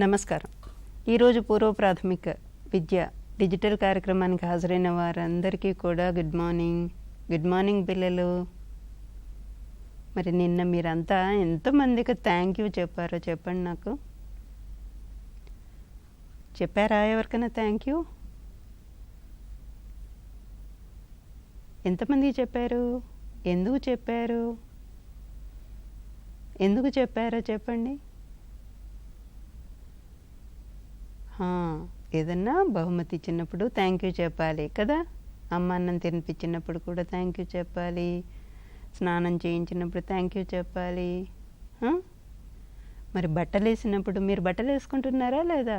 నమస్కారం. ఈరోజు పూర్వ ప్రాథమిక విద్య డిజిటల్ కార్యక్రమానికి హాజరైన వారందరికీ కూడా గుడ్ మార్నింగ్ పిల్లలు. మరి నిన్న మీరంతా ఎంతమందికి థ్యాంక్ యూ చెప్పారో చెప్పండి నాకు. చెప్పారా ఎవరికైనా థ్యాంక్ యూ? ఎంతమంది చెప్పారు? ఎందుకు చెప్పారో చెప్పండి. ఏదన్నా బహుమతి ఇచ్చినప్పుడు థ్యాంక్ యూ చెప్పాలి కదా. అమ్మ అన్నం తినిపించినప్పుడు కూడా థ్యాంక్ యూ చెప్పాలి. స్నానం చేయించినప్పుడు థ్యాంక్ యూ చెప్పాలి. మరి బట్టలు వేసినప్పుడు మీరు బట్టలు వేసుకుంటున్నారా లేదా?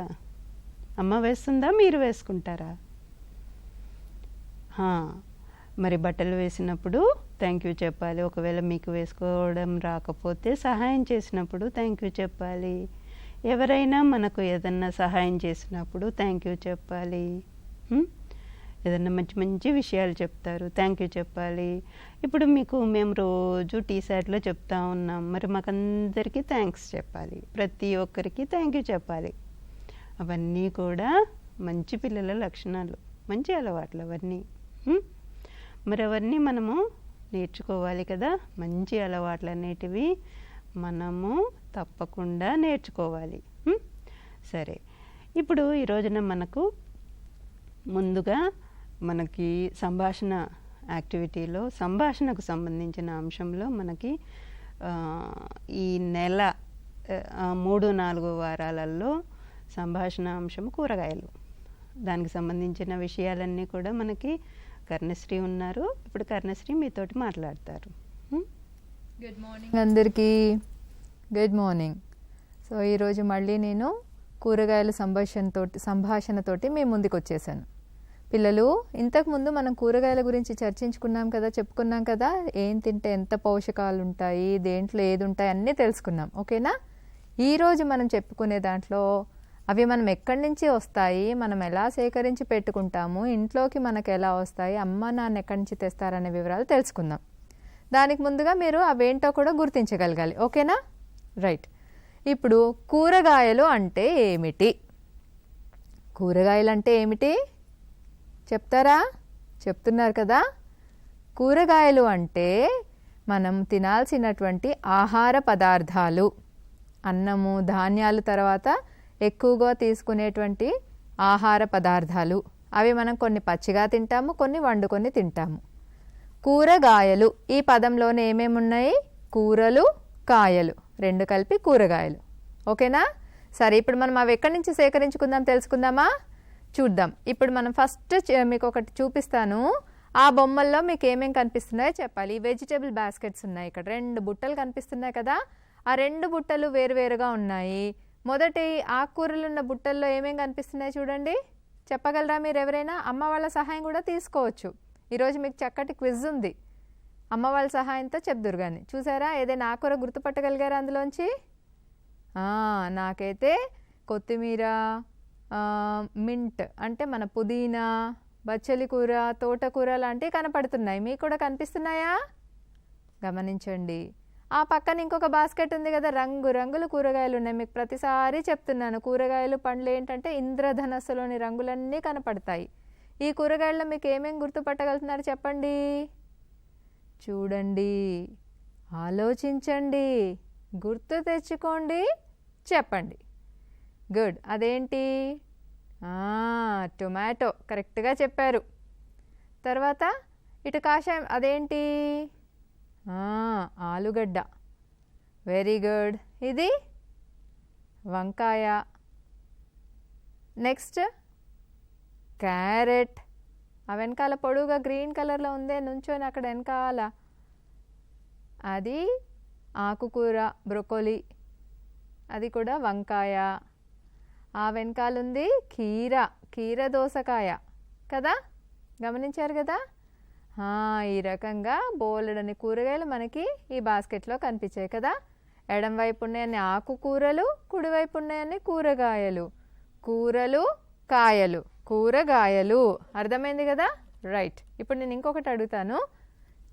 అమ్మ వేస్తుందా, మీరు వేసుకుంటారా? మరి బట్టలు వేసినప్పుడు థ్యాంక్ యూ చెప్పాలి. ఒకవేళ మీకు వేసుకోవడం రాకపోతే సహాయం చేసినప్పుడు థ్యాంక్ యూ చెప్పాలి. ఎవరైనా మనకు ఏదన్నా సహాయం చేసినప్పుడు థ్యాంక్ యూ చెప్పాలి. ఏదన్నా మంచి మంచి విషయాలు చెప్తారు, థ్యాంక్ యూ చెప్పాలి. ఇప్పుడు మేము రోజు టీసాట్లో చెప్తా ఉన్నాం, మరి మాకందరికీ థ్యాంక్స్ చెప్పాలి. ప్రతి ఒక్కరికి థ్యాంక్ యూ చెప్పాలి. అవన్నీ కూడా మంచి పిల్లల లక్షణాలు, మంచి అలవాట్లు అవన్నీ. మరి అవన్నీ మనము నేర్చుకోవాలి కదా. మంచి అలవాట్లు అనేటివి మనము తప్పకుండా నేర్చుకోవాలి. సరే, ఇప్పుడు ఈ రోజున ముందుగా మనకి సంభాషణ యాక్టివిటీలో సంభాషణకు సంబంధించిన అంశంలో మనకి ఈ నెల 3-4 వారాలలో సంభాషణ అంశం కూరగాయలు. దానికి సంబంధించిన విషయాలన్నీ కూడా మనకి కర్ణశ్రీ ఉన్నారు. ఇప్పుడు కర్ణశ్రీ మీతోటి మాట్లాడతారు. గుడ్ మార్నింగ్ అందరికీ. Good morning. సో ఈరోజు మళ్ళీ నేను కూరగాయల సంభాషణతోటి మీ ముందుకు వచ్చేసాను. పిల్లలు, ఇంతకుముందు మనం కూరగాయల గురించి చర్చించుకున్నాం కదా, చెప్పుకున్నాం కదా, ఏం తింటే ఎంత పోషకాలు ఉంటాయి, దేంట్లో ఏది ఉంటాయి అన్నీ తెలుసుకున్నాం. ఓకేనా? ఈరోజు మనం చెప్పుకునే దాంట్లో అవి మనం ఎక్కడి నుంచి వస్తాయి, మనం ఎలా సేకరించి పెట్టుకుంటాము, ఇంట్లోకి మనకు ఎలా వస్తాయి, అమ్మ నాన్న ఎక్కడి నుంచి తెస్తారనే వివరాలు తెలుసుకుందాం. దానికి ముందుగా మీరు అవేంటో కూడా గుర్తించగలగాలి. ఓకేనా? రైట్. ఇప్పుడు కూరగాయలు అంటే ఏమిటి? కూరగాయలు అంటే ఏమిటి చెప్తారా? చెప్తున్నారు కదా. కూరగాయలు అంటే మనం తినాల్సినటువంటి ఆహార పదార్థాలు, అన్నము ధాన్యాలు తర్వాత ఎక్కువగా తీసుకునేటువంటి ఆహార పదార్థాలు. అవి మనం కొన్ని పచ్చిగా తింటాము, కొన్ని వండుకొని తింటాము. కూరగాయలు ఈ పదంలోనే ఏమేమి ఉన్నాయి? కూరలు, కాయలు రెండు కలిపి కూరగాయలు. ఓకేనా? సరే, ఇప్పుడు మనం అవి ఎక్కడి నుంచి సేకరించుకుందాం తెలుసుకుందామా? చూద్దాం. ఇప్పుడు మనం ఫస్ట్ మీకు ఒకటి చూపిస్తాను. ఆ బొమ్మల్లో మీకు ఏమేమి కనిపిస్తున్నాయో చెప్పాలి. ఈ వెజిటేబుల్ బాస్కెట్స్ ఉన్నాయి. ఇక్కడ 2 బుట్టలు కనిపిస్తున్నాయి కదా. ఆ 2 బుట్టలు వేరువేరుగా ఉన్నాయి. మొదటి ఆకుకూరలు ఉన్న బుట్టల్లో ఏమేమి కనిపిస్తున్నాయి చూడండి. చెప్పగలరా మీరు ఎవరైనా? అమ్మ వాళ్ళ సహాయం కూడా తీసుకోవచ్చు. ఈరోజు మీకు చక్కటి క్విజ్ ఉంది. అమ్మ వాళ్ళ సహాయంతో చెప్దురు కానీ. చూసారా? ఏదైనా ఆకుకూర గుర్తుపట్టగలిగారా అందులోంచి? నాకైతే కొత్తిమీర, మింట్ అంటే మన పుదీనా, బచ్చలి కూర, తోటకూర లాంటివి కనపడుతున్నాయి. మీకు కూడా కనిపిస్తున్నాయా? గమనించండి. ఆ పక్కన ఇంకొక బాస్కెట్ ఉంది కదా, రంగుల కూరగాయలు ఉన్నాయి. మీకు ప్రతిసారి చెప్తున్నాను, కూరగాయలు పండ్లు ఏంటంటే ఇంద్రధనస్సులోని రంగులన్నీ కనపడతాయి. ఈ కూరగాయల్లో మీకు ఏమేమి గుర్తుపట్టగలుగుతున్నారు చెప్పండి. చూడండి, ఆలోచించండి, గుర్తు తెచ్చుకోండి, చెప్పండి. గుడ్. అదేంటి? టొమాటో. కరెక్ట్గా చెప్పారు. తర్వాత ఇటు కాషాయం, అదేంటి? ఆలుగడ్డ. Very good. ఇది వంకాయ. Next carrot. ఆ వెనకాల పొడుగుగా గ్రీన్ కలర్లో ఉందే నుంచొని అక్కడ వెనకాల, అది ఆకుకూర, బ్రొకోలీ. అది కూడా వంకాయ. ఆ వెనకాల ఉంది కీర దోసకాయ కదా. గమనించారు కదా. ఈ రకంగా బోలెడని కూరగాయలు మనకి ఈ బాస్కెట్లో కనిపించాయి కదా. ఎడం వైపు ఉన్నాయన్ని ఆకుకూరలు, కుడివైపు ఉన్నాయన్ని కూరగాయలు. కూరలు, కాయలు, కూరగాయలు. అర్థమైంది కదా. రైట్. ఇప్పుడు నేను ఇంకొకటి అడుగుతాను,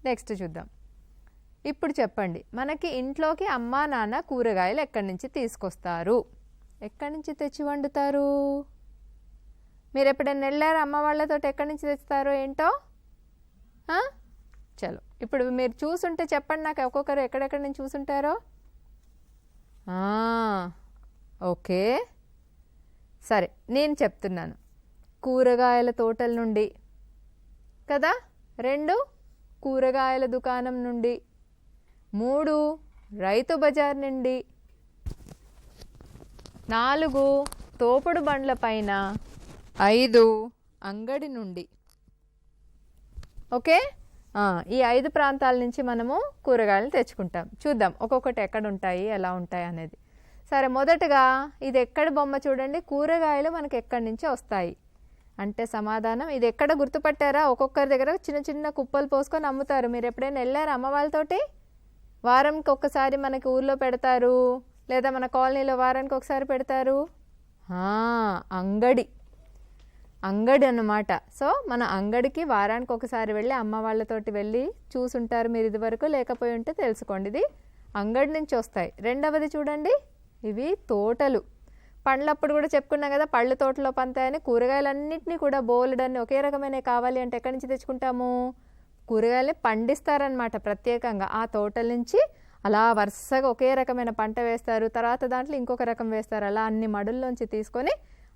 నెక్స్ట్ చూద్దాం. ఇప్పుడు చెప్పండి, మనకి ఇంట్లోకి అమ్మా నాన్న కూరగాయలు ఎక్కడి నుంచి తీసుకొస్తారు? ఎక్కడి నుంచి తెచ్చి వండుతారు? మీరు ఎప్పుడైనా వెళ్ళారు అమ్మ వాళ్ళతో? ఎక్కడి నుంచి తెస్తారో ఏంటో? చలో ఇప్పుడు మీరు చూసుంటే చెప్పండి నాకు, ఒక్కొక్కరు ఎక్కడెక్కడి నుంచి చూసుంటారో. ఓకే సరే, నేను చెప్తున్నాను. కూరగాయల తోటల నుండి కదా, 2 కూరగాయల దుకాణం నుండి, 3 రైతు బజార్ నుండి, 4 తోపుడు బండ్ల పైన, 5 అంగడి నుండి. ఓకే, ఈ 5 ప్రాంతాల నుంచి మనము కూరగాయలు తెచ్చుకుంటాం. చూద్దాం ఒక్కొక్కటి ఎక్కడ ఉంటాయి, ఎలా ఉంటాయి అనేది. సరే, మొదటగా ఇది ఎక్కడ బొమ్మ చూడండి. కూరగాయలు మనకి ఎక్కడి నుంచి వస్తాయి అంటే సమాధానం ఇది ఎక్కడ గుర్తుపట్టారా? ఒక్కొక్కరి దగ్గర చిన్న చిన్న కుప్పలు పోసుకొని అమ్ముతారు. మీరు ఎప్పుడైనా వెళ్ళారా అమ్మ వాళ్ళతోటి? వారంకి ఒక్కసారి మనకి ఊర్లో పెడతారు, లేదా మన కాలనీలో వారానికి ఒకసారి పెడతారు. అంగడి అన్నమాట. సో మన అంగడికి వారానికి ఒకసారి వెళ్ళి అమ్మ వాళ్ళతోటి వెళ్ళి చూసుంటారు మీరు ఇదివరకు, లేకపోయి ఉంటే తెలుసుకోండి. ఇది అంగడి నుంచి వస్తాయి. రెండవది చూడండి, ఇవి తోటలు. పండ్లప్పుడు కూడా చెప్పుకున్నాం కదా, పళ్ళు తోటలో పంతాయని. కూరగాయలన్నింటినీ కూడా బోలెడన్ని ఒకే రకమైన కావాలి అంటే ఎక్కడి నుంచి తెచ్చుకుంటాము? కూరగాయలు పండిస్తారనమాట ప్రత్యేకంగా. ఆ తోటల నుంచి అలా వరుసగా ఒకే రకమైన పంట వేస్తారు, తర్వాత దాంట్లో ఇంకొక రకం వేస్తారు. అలా అన్ని మడుల్లోంచి తీసుకొని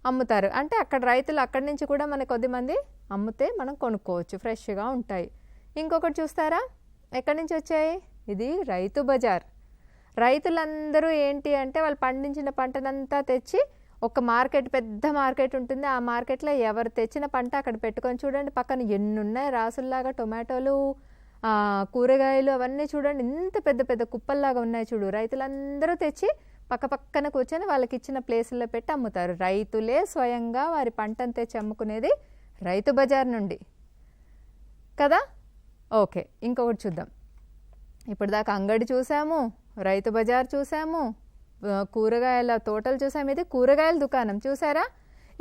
అమ్ముతారు. అంటే అక్కడ రైతులు అక్కడి నుంచి కూడా మనకి కొద్దిమంది అమ్మితే మనం కొనుక్కోవచ్చు, ఫ్రెష్గా ఉంటాయి. ఇంకొకటి చూస్తారా, ఎక్కడి నుంచి వచ్చాయి? ఇది రైతు బజార్. రైతులందరూ ఏంటి అంటే వాళ్ళు పండించిన పంటనంతా తెచ్చి ఒక మార్కెట్, పెద్ద మార్కెట్ ఉంటుంది. ఆ మార్కెట్లో ఎవరు తెచ్చిన పంట అక్కడ పెట్టుకొని, చూడండి పక్కన ఎన్ని ఉన్నాయి రాసుల్లాగా, టొమాటోలు, కూరగాయలు అవన్నీ చూడండి ఇంత పెద్ద పెద్ద కుప్పల్లాగా ఉన్నాయి చూడు. రైతులందరూ తెచ్చి పక్క పక్కన కూర్చొని వాళ్ళకి ఇచ్చిన ప్లేసుల్లో పెట్టి అమ్ముతారు. రైతులే స్వయంగా వారి పంటను తెచ్చి అమ్ముకునేది రైతు బజార్ నుండి కదా. ఓకే, ఇంకొకటి చూద్దాం. ఇప్పుడు దాకా అంగడి చూసాము, రైతు బజార్ చూసాము, కూరగాయల తోటలు చూసాము. ఇది కూరగాయల దుకాణం చూసారా?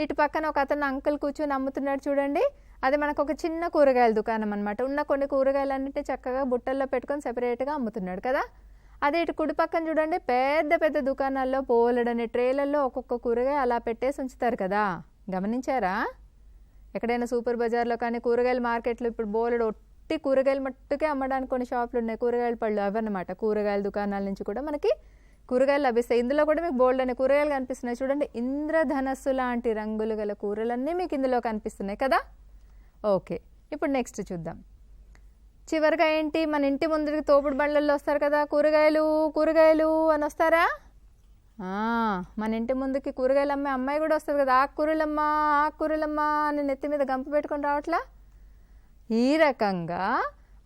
ఇటు పక్కన ఒక అతను అంకుల్ కూర్చొని అమ్ముతున్నాడు చూడండి, అది మనకు ఒక చిన్న కూరగాయల దుకాణం అనమాట. ఉన్న కొన్ని కూరగాయలన్నింటినీ చక్కగా బుట్టల్లో పెట్టుకొని సెపరేట్గా అమ్ముతున్నాడు కదా. అదే ఇటు కుడి పక్కన చూడండి, పెద్ద పెద్ద దుకాణాల్లో బోలెడని ట్రేలల్లో ఒక్కొక్క కూరగాయ అలా పెట్టేసి ఉంచుతారు కదా. గమనించారా? ఎక్కడైనా సూపర్ బజార్లో కానీ కూరగాయల మార్కెట్లో ఇప్పుడు బోలెడు ఒట్టి కూరగాయలు మట్టుకే అమ్మడానికి కొన్ని షాపులు ఉన్నాయి. కూరగాయల పళ్ళు అవన్నమాట. కూరగాయల దుకాణాల నుంచి కూడా మనకి కూరగాయలు లభిస్తాయి. ఇందులో కూడా మీకు బోల్డ్ అనే కూరగాయలు కనిపిస్తున్నాయి చూడండి. ఇంద్రధనస్సు లాంటి రంగులు గల కూరలన్నీ మీకు ఇందులో కనిపిస్తున్నాయి కదా. ఓకే, ఇప్పుడు నెక్స్ట్ చూద్దాం. చివరిగా ఏంటి, మన ఇంటి ముందుకి తోపుడు బండ్లలో వస్తారు కదా, కూరగాయలు అని వస్తారా? మన ఇంటి ముందుకి కూరగాయలు అమ్మే అమ్మాయి కూడా వస్తుంది కదా, ఆకుకూరలమ్మా అని నెత్తి మీద గంప పెట్టుకొని రావట్లా. ఈ రకంగా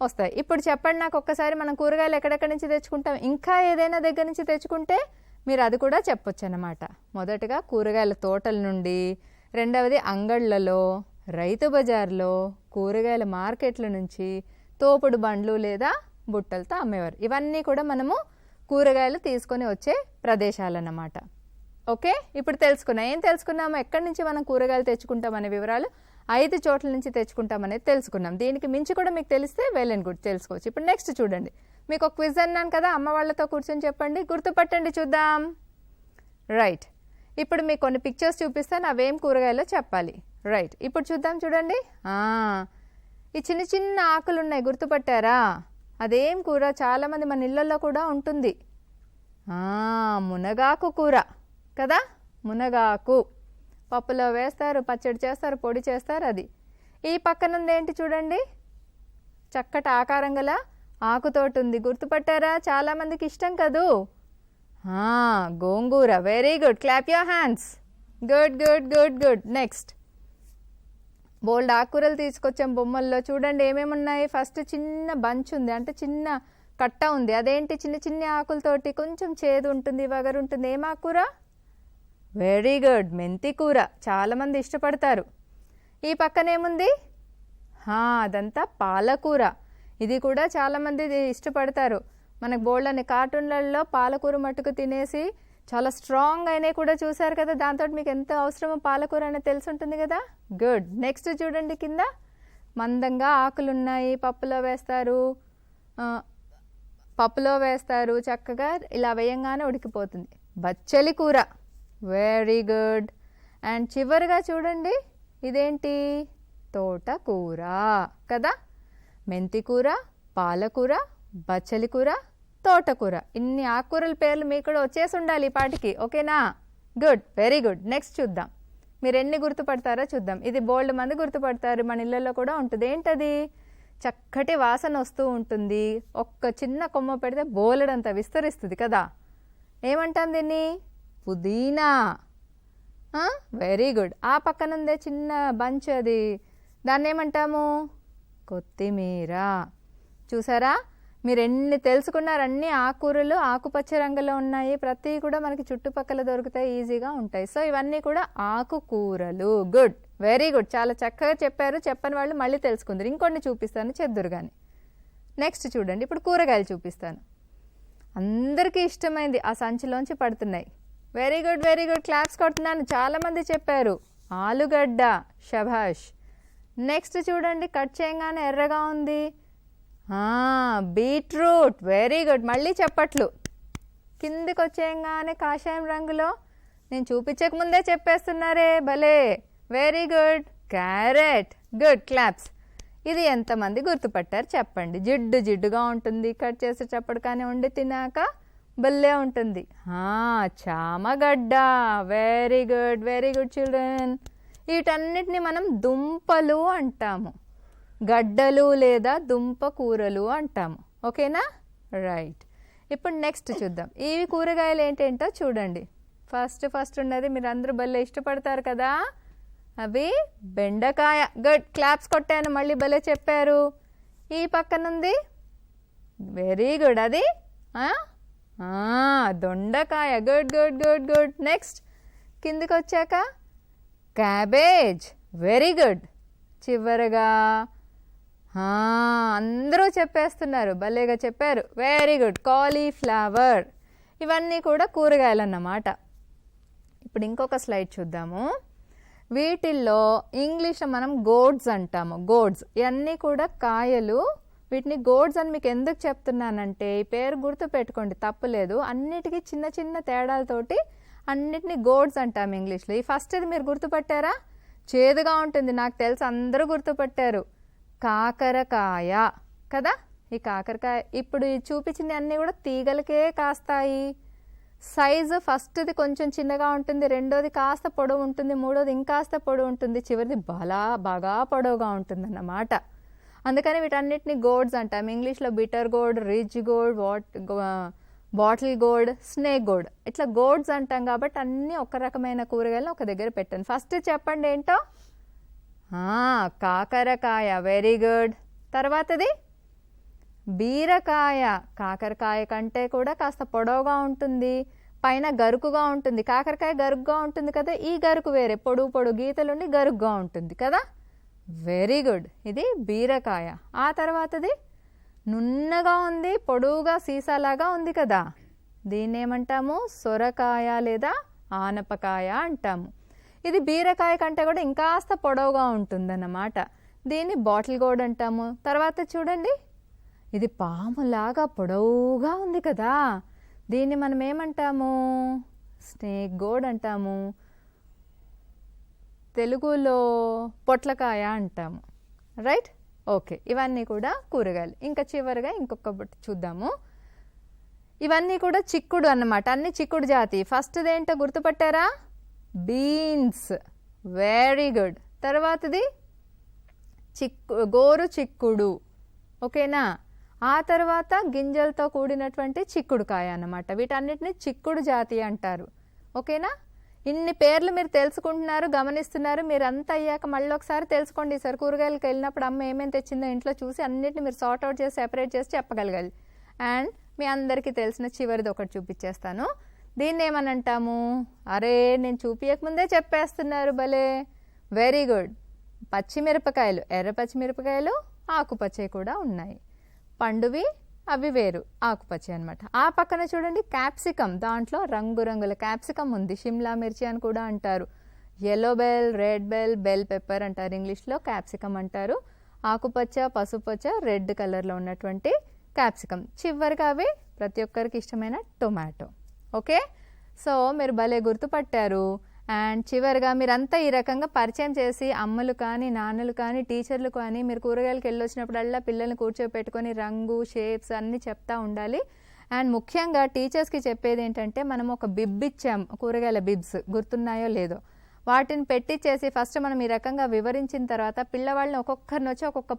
వస్తాయి. ఇప్పుడు చెప్పండి నాకు ఒక్కసారి, మనం కూరగాయలు ఎక్కడెక్కడి నుంచి తెచ్చుకుంటాం? ఇంకా ఏదైనా దగ్గర నుంచి తెచ్చుకుంటే మీరు అది కూడా చెప్పొచ్చు అన్నమాట. మొదటగా కూరగాయల తోటల నుండి, రెండవది అంగళ్ళలో, రైతు బజార్లో, కూరగాయల మార్కెట్ల నుంచి, తోపుడు బండ్లు లేదా బుట్టలతో అమ్మేవారు. ఇవన్నీ కూడా మనము కూరగాయలు తీసుకొని వచ్చే ప్రదేశాలన్నమాట. ఓకే, ఇప్పుడు ఏం తెలుసుకున్నాము? ఎక్కడి నుంచి మనం కూరగాయలు తెచ్చుకుంటాం అనే వివరాలు 5 చోట్ల నుంచి తెచ్చుకుంటాం అనేది తెలుసుకున్నాం. దీనికి మించి కూడా మీకు తెలిస్తే వెల్ అండ్ గుడ్, తెలుసుకోవచ్చు. ఇప్పుడు నెక్స్ట్ చూడండి, మీకు ఒక క్విజ్ అన్నాను కదా, అమ్మ వాళ్ళతో కూర్చొని చెప్పండి, గుర్తుపట్టండి చూద్దాం. రైట్, ఇప్పుడు మీకు కొన్ని పిక్చర్స్ చూపిస్తాను, అవేం కూరగాయలో చెప్పాలి. రైట్, ఇప్పుడు చూద్దాం. చూడండి, ఈ చిన్న చిన్న ఆకులు ఉన్నాయి, గుర్తుపట్టారా? అదేం కూర? చాలామంది మన ఇళ్ళల్లో కూడా ఉంటుంది. మునగాకు కూర కదా. మునగాకు పప్పులో వేస్తారు, పచ్చడి చేస్తారు, పొడి చేస్తారు. అది ఈ పక్కన ఉంది ఏంటి చూడండి, చక్కటి ఆకారం గల ఆకుతోటి ఉంది, గుర్తుపట్టారా? చాలామందికి ఇష్టం కదూ. గోంగూర. Very good, clap your hands. Good good good good. Next, బోల్డ్ ఆకుకూరలు తీసుకొచ్చాం బొమ్మల్లో. చూడండి ఏమేమి ఉన్నాయి. ఫస్ట్ చిన్న బంచ్ ఉంది, అంటే చిన్న కట్ట ఉంది. అదేంటి? చిన్న చిన్న ఆకులతోటి కొంచెం చేదు ఉంటుంది, వగరు ఉంటుంది. ఏం ఆకుకూర? వెరీ గుడ్, మెంతి కూర. చాలామంది ఇష్టపడతారు. ఈ పక్కన ఏముంది? అదంతా పాలకూర. ఇది కూడా చాలామంది ఇష్టపడతారు. మనకు బోల్డ్ అనే కార్టూన్లలో పాలకూర మట్టుకు తినేసి చాలా స్ట్రాంగ్ అయినాయి కూడా చూసారు కదా. దాంతో మీకు ఎంత అవసరమో పాలకూర అనేది తెలిసి ఉంటుంది కదా. గుడ్. నెక్స్ట్ చూడండి, కింద మందంగా ఆకులు ఉన్నాయి, పప్పులో వేస్తారు. చక్కగా ఇలా వేయంగానే ఉడికిపోతుంది. బచ్చలి కూర. Very good. అండ్ చివరిగా చూడండి, ఇదేంటి? తోటకూర కదా. మెంతికూర, పాలకూర, బచ్చలి కూర, తోటకూర, ఇన్ని ఆకుకూరల పేర్లు మీకు కూడా వచ్చేసి ఉండాలి ఈ పాటికి. ఓకేనా? Good, very good. నెక్స్ట్ చూద్దాం, మీరు ఎన్ని గుర్తుపడతారో చూద్దాం. ఇది బోల్డ్ మంది గుర్తుపడతారు, మన ఇళ్ళల్లో కూడా ఉంటుంది. ఏంటది? చక్కటి వాసన వస్తూ ఉంటుంది, ఒక్క చిన్న కొమ్మ పెడితే బోలెడంత విస్తరిస్తుంది కదా. ఏమంటాం దీన్ని? పుదీనా. Very good. ఆ పక్కనుందే చిన్న బంచ్, అది దాన్ని ఏమంటాము? కొత్తిమీర. చూసారా, మీరు ఎన్ని తెలుసుకున్నారు? అన్ని ఆకుకూరలు ఆకుపచ్చ రంగులో ఉన్నాయి, ప్రతి కూడా మనకి చుట్టుపక్కల దొరుకుతాయి, ఈజీగా ఉంటాయి. సో ఇవన్నీ కూడా ఆకుకూరలు. గుడ్, వెరీ గుడ్, చాలా చక్కగా చెప్పారు. చెప్పని వాళ్ళు మళ్ళీ తెలుసుకుందరు. ఇంకొన్ని చూపిస్తాను, చెద్దురు కానీ. నెక్స్ట్ చూడండి, ఇప్పుడు కూరగాయలు చూపిస్తాను. అందరికీ ఇష్టమైంది ఆ సంచిలోంచి పడుతున్నాయి. Very good, very good, claps కొడుతున్నాను. చాలామంది చెప్పారు ఆలుగడ్డ. శభాష్. నెక్స్ట్ చూడండి, కట్ చేయగానే ఎర్రగా ఉంది, బీట్రూట్. వెరీ గుడ్, మళ్ళీ చెప్పట్లు. కిందికి వచ్చేయంగానే కాషాయం రంగులో, నేను చూపించక ముందే చెప్పేస్తున్నారే, భలే. Very good, carrot. Good, claps. ఇది ఎంతమంది గుర్తుపట్టారు చెప్పండి? జిడ్డు జిడ్డుగా ఉంటుంది, కట్ చేసేటప్పుడు కానీ వండి తినాక భలే ఉంటుంది. చామగడ్డ. Very good, very good children. వీటన్నిటిని మనం దుంపలు అంటాము, గడ్డలు లేదా దుంప కూరలు అంటాము. ఓకేనా? రైట్. ఇప్పుడు నెక్స్ట్ చూద్దాం, ఇవి కూరగాయలు ఏంటేంటో చూడండి. ఫస్ట్ ఉన్నది మీరు అందరూ భలే ఇష్టపడతారు కదా, అవి బెండకాయ. గుడ్, క్లాప్స్ కొట్టాను, మళ్ళీ భలే చెప్పారు. ఈ పక్కనుంది, వెరీ గుడ్, అది దొండకాయ. Good good good good. Next కిందికి వచ్చాక క్యాబేజ్. Very good. చివరగా అందరూ చెప్పేస్తున్నారు, భలేగా చెప్పారు. Very good, cauliflower. ఇవన్నీ కూడా కూరగాయలు అన్నమాట. ఇప్పుడు ఇంకొక స్లైడ్ చూద్దాము. వీటిల్లో ఇంగ్లీష్లో మనం గోడ్స్ అంటాము. గోడ్స్ ఇవన్నీ కూడా కాయలు. వీటిని గోడ్స్ అని మీకు ఎందుకు చెప్తున్నానంటే, ఈ పేరు గుర్తు పెట్టుకోండి, తప్పులేదు. అన్నిటికీ చిన్న చిన్న తేడాలతోటి అన్నిటినీ గోడ్స్ అంటాము ఇంగ్లీష్లో. ఈ ఫస్ట్ ఇది మీరు గుర్తుపట్టారా? చేదుగా ఉంటుంది, నాకు తెలుసు అందరూ గుర్తుపట్టారు. కాకరకాయ కదా. ఈ కాకరకాయ ఇప్పుడు చూపించిన అన్నీ కూడా తీగలకే కాస్తాయి. సైజు ఫస్ట్ది కొంచెం చిన్నగా ఉంటుంది, రెండోది కాస్త పొడవు ఉంటుంది, మూడోది ఇంకాస్త పొడవు ఉంటుంది, చివరిది బాగా పొడవుగా ఉంటుంది అన్నమాట. అందుకని వీటన్నిటిని గోడ్స్ అంటాం ఇంగ్లీష్లో. Bitter gourd, ridge gourd, bottle gourd, snake gourd, ఇట్లా గోడ్స్ అంటాం. కాబట్టి అన్నీ ఒక రకమైన కూరగాయలను ఒక దగ్గర పెట్టండి. ఫస్ట్ చెప్పండి ఏంటో? కాకరకాయ. Very good. తర్వాతది బీరకాయ. కాకరకాయ కంటే కూడా కాస్త పొడవుగా ఉంటుంది, పైన గరుకుగా ఉంటుంది. కాకరకాయ గరుకుగా ఉంటుంది కదా, ఈ గరుకు వేరే, పొడుగు గీతలుండి గరుకుగా ఉంటుంది కదా. వెరీ గుడ్, ఇది బీరకాయ. ఆ తర్వాతది నున్నగా ఉంది, పొడవుగా సీసాలాగా ఉంది కదా, దీన్ని ఏమంటాము? సొరకాయ లేదా ఆనపకాయ అంటాము. ఇది బీరకాయ కంటే కూడా ఇంకాస్త పొడవుగా ఉంటుందన్నమాట. దీన్ని బాటిల్ గోడ్ అంటాము. తర్వాత చూడండి, ఇది పాములాగా పొడవుగా ఉంది కదా, దీన్ని మనం ఏమంటాము? స్నేక్ గోడ్ అంటాము. తెలుగులో పొట్లకాయ అంటాము. Right, okay. ఇవన్నీ కూడా కూరగాయలు. ఇంకా చివరిగా ఇంకొకటి చూద్దాము. ఇవన్నీ కూడా చిక్కుడు అన్నమాట, అన్ని చిక్కుడు జాతి. ఫస్ట్ది ఏంటో గుర్తుపట్టారా? బీన్స్. Very good. తర్వాతది గోరు చిక్కుడు. ఓకేనా? ఆ తర్వాత గింజలతో కూడినటువంటి చిక్కుడుకాయ అన్నమాట. వీటన్నిటిని చిక్కుడు జాతి అంటారు. ఓకేనా? ఇన్ని పేర్లు మీరు తెలుసుకుంటున్నారు, గమనిస్తున్నారు. మీరు అంతా అయ్యాక మళ్ళీ ఒకసారి తెలుసుకోండి. ఈసారి కూరగాయలకు వెళ్ళినప్పుడు అమ్మ ఏమేమి తెచ్చిందో ఇంట్లో చూసి అన్నిటిని మీరు సార్ట్అవుట్ చేసి సెపరేట్ చేసి చెప్పగలగాలి. అండ్ మీ అందరికీ తెలిసిన చివరిది ఒకటి చూపించేస్తాను. దీన్ని ఏమని అంటాము? అరే, నేను చూపించకముందే చెప్పేస్తున్నారు, భలే. Very good. పచ్చిమిరపకాయలు, ఎర్ర పచ్చిమిరపకాయలు, ఆకుపచ్చే కూడా ఉన్నాయి. పండువి అవి వేరు, ఆకుపచ్చ అనమాట. ఆ పక్కన చూడండి క్యాప్సికమ్. దాంట్లో రంగురంగుల క్యాప్సికమ్ ఉంది. షిమ్లా మిర్చి అని కూడా అంటారు. Yellow bell, red bell, bell pepper అంటారు ఇంగ్లీష్లో. క్యాప్సికమ్ అంటారు. ఆకుపచ్చ, పసుపచ్చ, రెడ్ కలర్లో ఉన్నటువంటి క్యాప్సికమ్. చివరిగా అవి ప్రతి ఒక్కరికి ఇష్టమైన టొమాటో. ఓకే, సో మీరు భలే గుర్తుపట్టారు. అండ్ చివరిగా మీరంతా ఈ రకంగా పరిచయం చేసి అమ్మలు కానీ నాన్నలు కానీ టీచర్లు కానీ మీరు కూరగాయలకు వెళ్ళొచ్చినప్పుడల్లా పిల్లల్ని కూర్చోపెట్టుకొని రంగు షేప్స్ అన్నీ చెప్తా ఉండాలి. అండ్ ముఖ్యంగా టీచర్స్కి చెప్పేది ఏంటంటే మనం ఒక బిబ్ ఇచ్చాం, కూరగాయల బిబ్స్ గుర్తున్నాయో లేదో, వాటిని పెట్టించేసి ఫస్ట్ మనం ఈ రకంగా వివరించిన తర్వాత పిల్లవాళ్ళని ఒక్కొక్కరిని వచ్చి ఒక్కొక్క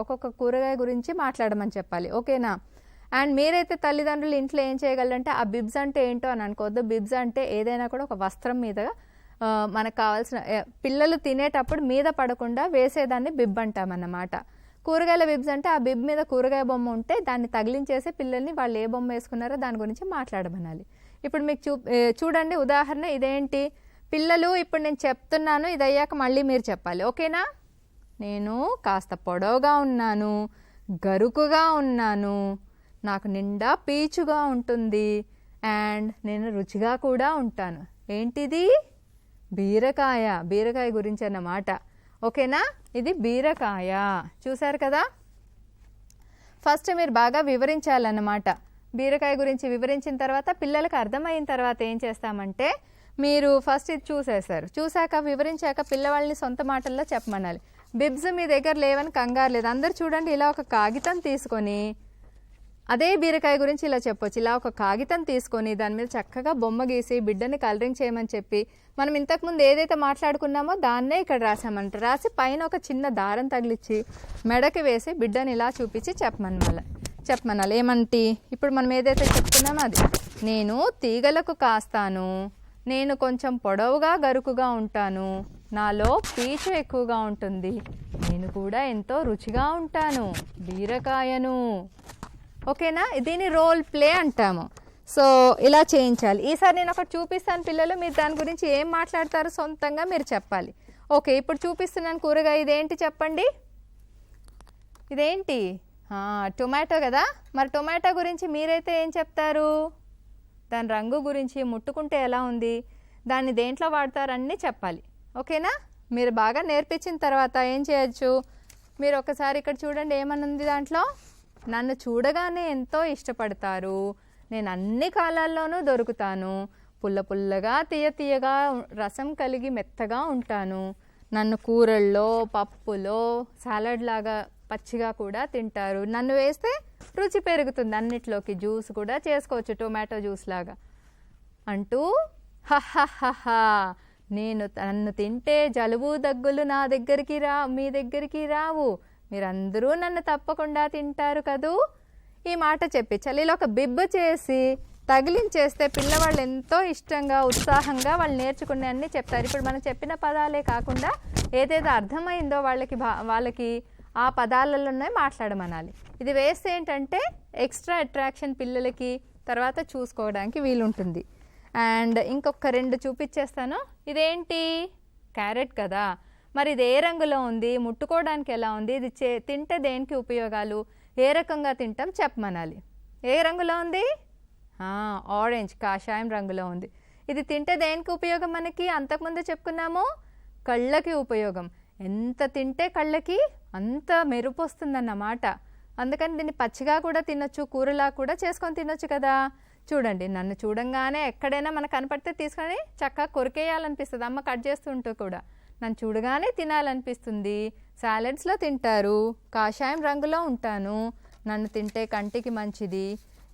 ఒక్కొక్క కూరగాయ గురించి మాట్లాడమని చెప్పాలి. ఓకేనా? అండ్ మీరైతే తల్లిదండ్రులు ఇంట్లో ఏం చేయగలరంటే ఆ బిబ్స్ అంటే ఏంటో అని అనుకోవద్దు. బిబ్స్ అంటే ఏదైనా కూడా ఒక వస్త్రం మీద మనకు కావాల్సిన పిల్లలు తినేటప్పుడు మీద పడకుండా వేసేదాన్ని బిబ్ అంటామన్నమాట. కూరగాయల బిబ్స్ అంటే ఆ బిబ్ మీద కూరగాయ బొమ్మ ఉంటే దాన్ని తగిలించేసి పిల్లల్ని వాళ్ళు ఏ బొమ్మ వేసుకున్నారో దాని గురించి మాట్లాడమనాలి. ఇప్పుడు మీకు చూడండి ఉదాహరణ ఇదేంటి, పిల్లలు ఇప్పుడు నేను చెప్తున్నాను, ఇది అయ్యాక మళ్ళీ మీరు చెప్పాలి. ఓకేనా? నేను కాస్త పొడవుగా ఉన్నాను, గరుకుగా ఉన్నాను, నాకు నిండా పీచుగా ఉంటుంది, అండ్ నేను రుచిగా కూడా ఉంటాను. ఏంటిది? బీరకాయ. బీరకాయ గురించి అన్నమాట. ఓకేనా? ఇది బీరకాయ. చూసారు కదా? ఫస్ట్ మీరు బాగా వివరించాలన్నమాట. బీరకాయ గురించి వివరించిన తర్వాత పిల్లలకు అర్థమైన తర్వాత ఏం చేస్తామంటే మీరు ఫస్ట్ ఇది చూశాక వివరించాక పిల్లవాళ్ళని సొంత మాటల్లో చెప్పమనాలి. బిబ్స్ మీ దగ్గర లేవని కంగారు లేదు. అందరు చూడండి, ఇలా ఒక కాగితం తీసుకొని అదే బీరకాయ గురించి ఇలా చెప్పొచ్చు. ఇలా ఒక కాగితం తీసుకొని దాని మీద చక్కగా బొమ్మ గీసి బిడ్డని కలరింగ్ చేయమని చెప్పి మనం ఇంతకుముందు ఏదైతే మాట్లాడుకున్నామో దాన్నే ఇక్కడ రాసామంట. రాసి పైన ఒక చిన్న దారం తగిలిచ్చి మెడకి వేసి బిడ్డని ఇలా చూపించి చెప్పమనాలి. ఏమంటి ఇప్పుడు మనం ఏదైతే చెప్తున్నామో అది, నేను తీగలకు కాస్తాను, నేను కొంచెం పొడవుగా గరుకుగా ఉంటాను, నాలో పీచు ఎక్కువగా ఉంటుంది, నేను కూడా ఎంతో రుచిగా ఉంటాను, బీరకాయను. ఓకేనా? దీన్ని రోల్ ప్లే అంటాము. సో ఇలా చేయించాలి. ఈసారి నేను ఒకటి చూపిస్తాను పిల్లలు, మీరు దాని గురించి ఏం మాట్లాడతారో సొంతంగా మీరు చెప్పాలి. ఓకే, ఇప్పుడు చూపిస్తున్నాను కూరగాయ. ఇదేంటి చెప్పండి? ఇదేంటి? టొమాటో కదా. మరి టొమాటో గురించి మీరైతే ఏం చెప్తారు? దాని రంగు గురించి, ముట్టుకుంటే ఎలా ఉంది, దాన్ని దేంట్లో వాడతారు అన్నీ చెప్పాలి. ఓకేనా? మీరు బాగా నేర్పించిన తర్వాత ఏం చేయొచ్చు, మీరు ఒకసారి ఇక్కడ చూడండి ఏమనుంది దాంట్లో, నన్ను చూడగానే ఎంతో ఇష్టపడతారు, నేను అన్ని కాలాల్లోనూ దొరుకుతాను, పుల్ల పుల్లగా తీయగా రసం కలిగి మెత్తగా ఉంటాను, నన్ను కూరల్లో పప్పులో సాలడ్ లాగా పచ్చిగా కూడా తింటారు, నన్ను వేస్తే రుచి పెరుగుతుంది, అన్నిట్లోకి జ్యూస్ కూడా చేసుకోవచ్చు టొమాటో జ్యూస్ లాగా అంటూ హహహహా నన్ను తింటే జలుబు దగ్గులు నా దగ్గరికి మీ దగ్గరికి రావు, మీరందరూ నన్ను తప్పకుండా తింటారు కదూ. ఈ మాట చెప్పించాలి. ఇలా ఒక బిబ్బు చేసి తగిలించేస్తే పిల్లవాళ్ళు ఎంతో ఇష్టంగా ఉత్సాహంగా వాళ్ళు నేర్చుకునే అన్నీ చెప్తారు. ఇప్పుడు మనం చెప్పిన పదాలే కాకుండా ఏదేదో అర్థమైందో వాళ్ళకి ఆ పదాలలోనే మాట్లాడమనాలి. ఇది వేస్తే ఏంటంటే ఎక్స్ట్రా అట్రాక్షన్ పిల్లలకి తర్వాత చూసుకోవడానికి వీలుంటుంది. అండ్ ఇంకొక 2 చూపించేస్తాను. ఇదేంటి? క్యారెట్ కదా. మరి ఇది ఏ రంగులో ఉంది, ముట్టుకోవడానికి ఎలా ఉంది, ఇది తింటే దేనికి ఉపయోగాలు, ఏ రకంగా తింటాం చెప్పమనాలి. ఏ రంగులో ఉంది? ఆరెంజ్, కాషాయం రంగులో ఉంది. ఇది తింటే దేనికి ఉపయోగం? మనకి అంతకుముందు చెప్పుకున్నాము, కళ్ళకి ఉపయోగం. ఎంత తింటే కళ్ళకి అంత మెరుపు వస్తుందన్నమాట. అందుకని దీన్ని పచ్చిగా కూడా తినొచ్చు, కూరలా కూడా చేసుకొని తినొచ్చు కదా. చూడండి, నన్ను చూడంగానే ఎక్కడైనా మనకు కనపడితే తీసుకొని చక్కగా కొరికేయాలనిపిస్తుంది. అమ్మ కట్ చేస్తుంటూ కూడా నన్ను చూడగానే తినాలనిపిస్తుంది. సాలెడ్స్లో తింటారు, కాషాయం రంగులో ఉంటాను, నన్ను తింటే కంటికి మంచిది,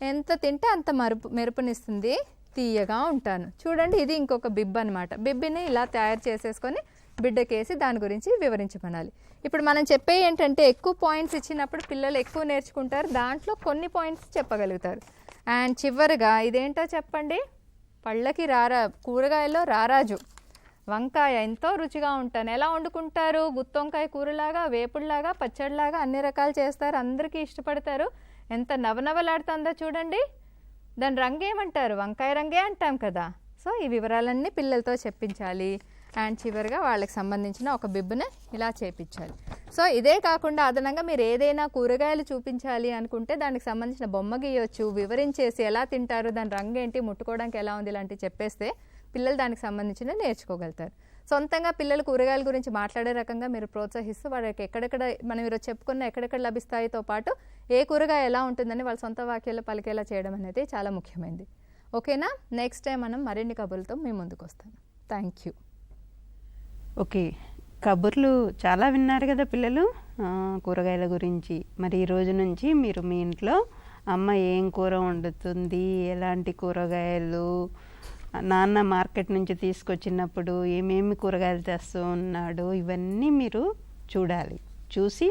ఎంత తింటే అంత మెరుపునిస్తుంది, తీయగా ఉంటాను. చూడండి, ఇది ఇంకొక బిబ్ అనమాట. బిబ్బిని ఇలా తయారు చేసేసుకొని బిడ్డకేసి దాని గురించి వివరించమనాలి. ఇప్పుడు మనం చెప్పే ఏంటంటే ఎక్కువ పాయింట్స్ ఇచ్చినప్పుడు పిల్లలు ఎక్కువ నేర్చుకుంటారు, దాంట్లో కొన్ని పాయింట్స్ చెప్పగలుగుతారు. అండ్ చివరిగా ఇదేంటో చెప్పండి? పళ్ళకి కూరగాయలో రారాజు వంకాయ. ఎంతో రుచిగా ఉంటాను. ఎలా వండుకుంటారు? గుత్తొంకాయ కూరలాగా, వేపుడులాగా, పచ్చడిలాగా అన్ని రకాలు చేస్తారు, అందరికీ ఇష్టపడతారు. ఎంత నవనవలాడుతుందో చూడండి. దాని రంగు ఏమంటారు? వంకాయ రంగే అంటాం కదా. సో ఈ వివరాలన్నీ పిల్లలతో చెప్పించాలి. అండ్ చివరిగా వాళ్ళకి సంబంధించిన ఒక బిబ్బుని ఇలా చేపించాలి. సో ఇదే కాకుండా అదనంగా మీరు ఏదైనా కూరగాయలు చూపించాలి అనుకుంటే దానికి సంబంధించిన బొమ్మ గీయొచ్చు, వివరించేసి ఎలా తింటారు, దాని రంగు ఏంటి, ముట్టుకోవడానికి ఎలా ఉంది, ఇలాంటివి చెప్పేస్తే పిల్లలు దానికి సంబంధించిన నేర్చుకోగలుగుతారు. సొంతంగా పిల్లలు కూరగాయల గురించి మాట్లాడే రకంగా మీరు ప్రోత్సహిస్తూ వాళ్ళకి ఎక్కడెక్కడ మనం ఈరోజు చెప్పుకున్న ఎక్కడెక్కడ లభిస్తాయితో పాటు ఏ కూరగాయ ఎలా ఉంటుందని వాళ్ళ సొంత వాక్యాల్లో పలికేలా చేయడం అనేది చాలా ముఖ్యమైనది. ఓకేనా? నెక్స్ట్ టైం మనం మరిన్ని కబుర్లతో మీ ముందుకు వస్తాను. Thank you. ఓకే, కబుర్లు చాలా విన్నారు కదా పిల్లలు కూరగాయల గురించి. మరి ఈ రోజు నుంచి మీరు మీ ఇంట్లో అమ్మ ఏం కూర వండుతుంది, ఎలాంటి కూరగాయలు, నాన్న మార్కెట్ నుంచి తీసుకొచ్చినప్పుడు ఏమేమి కూరగాయలు తెస్తూ ఉన్నాడు, ఇవన్నీ మీరు చూడాలి. చూసి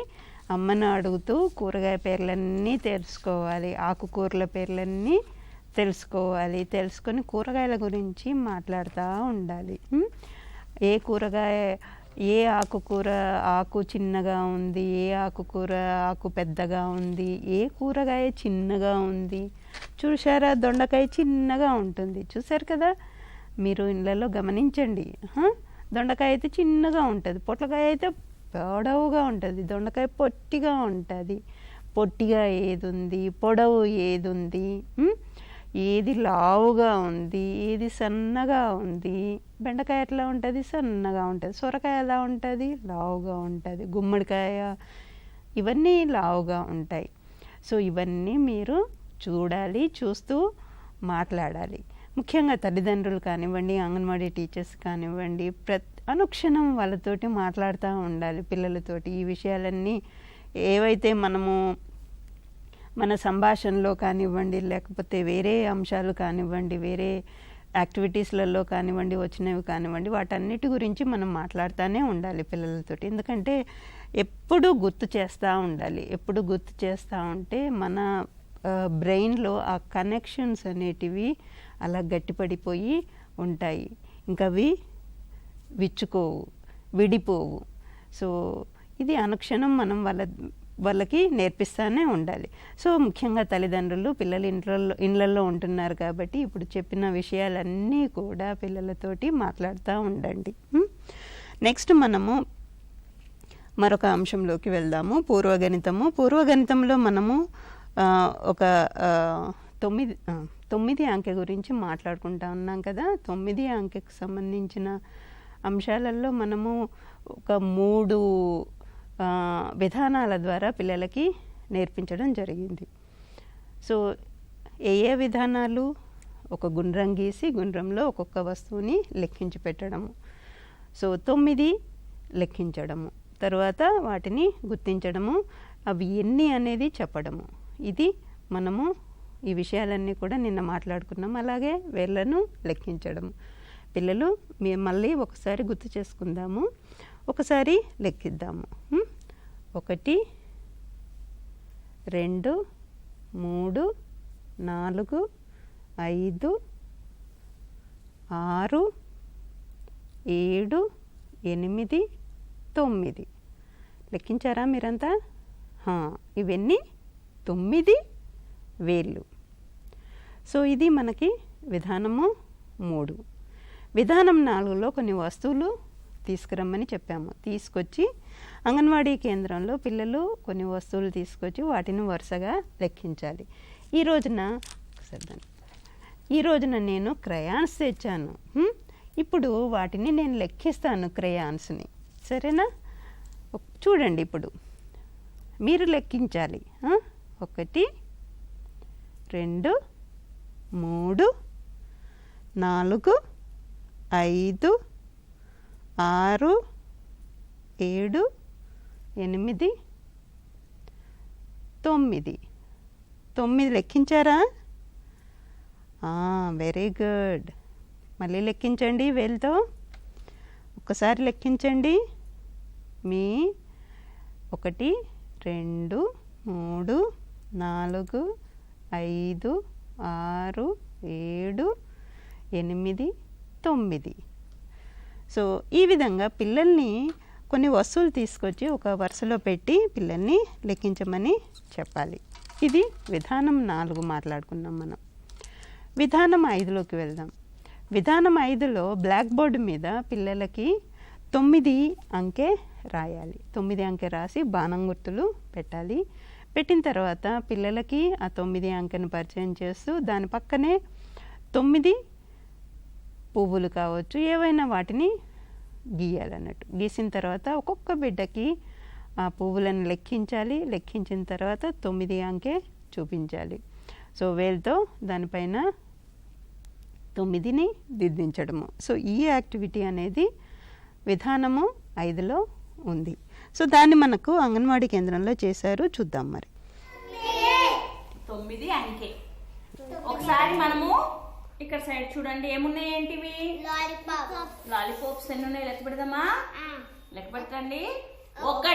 అమ్మను అడుగుతూ కూరగాయ పేర్లన్నీ తెలుసుకోవాలి, ఆకుకూరల పేర్లన్నీ తెలుసుకోవాలి. తెలుసుకొని కూరగాయల గురించి మాట్లాడుతూ ఉండాలి. ఏ కూరగాయ, ఏ ఆకుకూర ఆకు చిన్నగా ఉంది, ఏ ఆకుకూర ఆకు పెద్దగా ఉంది, ఏ కూరగాయ చిన్నగా ఉంది. చూసారా, దొండకాయ చిన్నగా ఉంటుంది, చూసారు కదా మీరు ఇళ్ళల్లో గమనించండి. దొండకాయ అయితే చిన్నగా ఉంటుంది, పొట్లకాయ అయితే పొడవుగా ఉంటుంది, దొండకాయ పొట్టిగా ఉంటుంది. పొట్టిగా ఏది ఉంది, పొడవు ఏది ఉంది, ఏది లావుగా ఉంది, ఏది సన్నగా ఉంది. బెండకాయ ఎట్లా ఉంటుంది, సన్నగా ఉంటుంది. సొరకాయ ఎలా ఉంటుంది, లావుగా ఉంటుంది. గుమ్మడికాయ ఇవన్నీ లావుగా ఉంటాయి. సో ఇవన్నీ మీరు చూడాలి, చూస్తూ మాట్లాడాలి. ముఖ్యంగా తల్లిదండ్రులు కానివ్వండి, అంగన్వాడీ టీచర్స్ కానివ్వండి, అనుక్షణం వాళ్ళతోటి మాట్లాడుతూ ఉండాలి పిల్లలతోటి. ఈ విషయాలన్నీ ఏవైతే మనము మన సంభాషణలో కానివ్వండి, లేకపోతే వేరే అంశాలు కానివ్వండి, వేరే యాక్టివిటీస్లలో కానివ్వండి, వచ్చినవి కానివ్వండి, వాటన్నిటి గురించి మనం మాట్లాడుతూనే ఉండాలి పిల్లలతోటి. ఎందుకంటే ఎప్పుడు గుర్తు చేస్తూ ఉండాలి. ఎప్పుడు గుర్తు చేస్తూ ఉంటే మన బ్రెయిన్లో ఆ కనెక్షన్స్ అనేటివి అలా గట్టిపడిపోయి ఉంటాయి. ఇంకా అవి విచ్చుకోవు, విడిపోవు. సో ఇది అనుక్షణం మనం వాళ్ళకి నేర్పిస్తూనే ఉండాలి. సో ముఖ్యంగా తల్లిదండ్రులు పిల్లలు ఇళ్ళల్లో ఉంటున్నారు కాబట్టి ఇప్పుడు చెప్పిన విషయాలన్నీ కూడా పిల్లలతోటి మాట్లాడుతూ ఉండండి. నెక్స్ట్ మనము మరొక అంశంలోకి వెళ్దాము, పూర్వగణితము. పూర్వగణితంలో మనము ఒక 9 అంకె గురించి మాట్లాడుకుంటా ఉన్నాం కదా. 9 అంకెకు సంబంధించిన అంశాలలో మనము ఒక 3 విధానాల ద్వారా పిల్లలకి నేర్పించడం జరిగింది. సో ఏ విధానాలు? ఒక గుండ్రం గీసి గుండ్రంలో ఒక్కొక్క వస్తువుని లెక్కించి పెట్టడము. సో 9 లెక్కించడము, తర్వాత వాటిని గుర్తించడము, అవి ఎన్ని అనేది చెప్పడము. ఇది మనము ఈ విషయాలన్నీ కూడా నిన్న మాట్లాడుకున్నాం. అలాగే వేళ్ళను లెక్కించడము. పిల్లలు మళ్ళీ ఒకసారి గుర్తు చేసుకుందాము, ఒకసారి లెక్కిద్దాము. 1 2 3 4 5 6 7 8 9 లెక్కించారా మీరంతా? ఇవన్నీ 9 వేళ్ళు. సో ఇది మనకి విధానము 3. విధానం 4లో కొన్ని వస్తువులు తీసుకురమ్మని చెప్పాము. తీసుకొచ్చి అంగన్వాడీ కేంద్రంలో పిల్లలు కొన్ని వస్తువులు తీసుకొచ్చి వాటిని వరుసగా లెక్కించాలి. ఈ రోజున నేను క్రయాన్స్ తెచ్చాను. ఇప్పుడు వాటిని నేను లెక్కిస్తాను, క్రయాన్స్ని. సరేనా? చూడండి, ఇప్పుడు మీరు లెక్కించాలి. 1 2 3 4 5 6 7 8 9 లెక్కించారా? Very good. మళ్ళీ లెక్కించండి వేలుతో. ఒక్కసారి లెక్కించండి. మీ 1 2 3 4 5 6 7 8 9. సో ఈ విధంగా పిల్లల్ని కొన్ని వస్తువులు తీసుకొచ్చి ఒక వరుసలో పెట్టి పిల్లల్ని లెక్కించమని చెప్పాలి. ఇది విధానం 4 మాట్లాడుకున్నాం మనం. విధానం 5లోకి వెళ్దాం. విధానం 5లో బ్లాక్ బోర్డు మీద పిల్లలకి 9 అంకె రాయాలి. 9 అంకె రాసి బాణం గుర్తులు పెట్టాలి. పెట్టిన తర్వాత పిల్లలకి ఆ 9 అంకెను పరిచయం చేస్తూ దాని పక్కనే 9 పువ్వులు కావచ్చు, ఏవైనా వాటిని గీయాలన్నట్టు. గీసిన తర్వాత ఒక్కొక్క బిడ్డకి ఆ పువ్వులను లెక్కించాలి. లెక్కించిన తర్వాత 9 అంకె చూపించాలి. సో వేలుతో దానిపైన 9ని దిద్దించడము. సో ఈ యాక్టివిటీ అనేది విధానము 5లో ఉంది. సో దాన్ని మనకు అంగన్వాడీ కేంద్రంలో చేశారు. చూద్దాం మరి. 9 అంకె. ఒకసారి మనము ఇక్కడ సైడ్ చూడండి, ఏమున్నాయి ఏంటివి? లాలీపాప్స్ ఎన్ని ఉన్నాయి లెక్క పెడదామా? లెక్క పెట్టండి. 1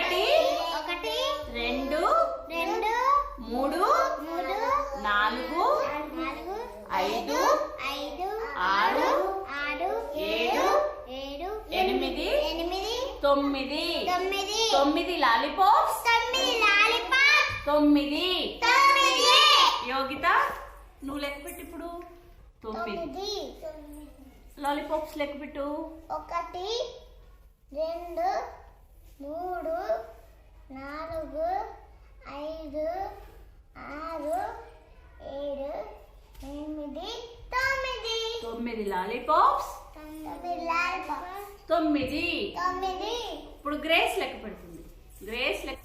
2 3 4 5 6 7 8 9 లాలీపాప్స్. 9. యోగిత నువ్వు లెక్క పెట్టు ఇప్పుడు. 9 లాలీపాప్స్ లెక్క పెట్టు. 1 2 3 4 5 6 7 8 9 లాలీపాప్స్. 9. ఇప్పుడు గ్రేస్ లెక్క పెడుతుంది. గ్రేస్ లెక్క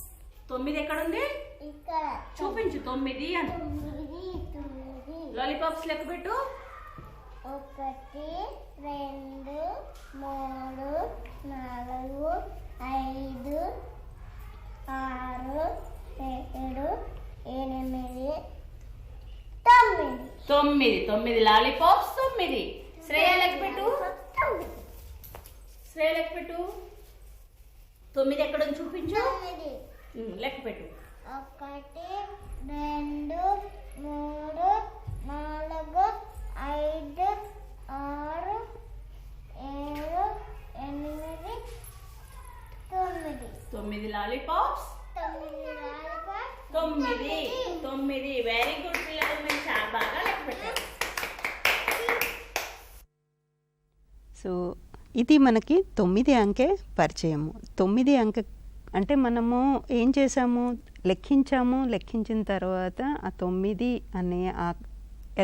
9 ఎక్కడ ఉంది? ఇక్కడ చూపించు. 9 అని. లాలీపాప్స్ లెక్క పెట్టు. 1 2 3 4 5 6 7 8 9 లాలీపాప్స్. 9. శ్రేయ లెక్క పెట్టు. శ్రేయ లెక్క పెట్టు. 9 ఎక్కడ ఉంది చూపించు. లెక్క పెట్టు. 1 2 3 4 5 6 7 8 9 లాలీపాప్స్. 9. వెరీ గుడ్ పిల్లలు, మీరు చాలా బాగా లెక్క పెట్టారు. సో ఇది మనకి 9 అంకె పరిచయము. 9 అంకె అంటే మనము ఏం చేసాము? లెక్కించాము. లెక్కించిన తర్వాత ఆ 9 అనే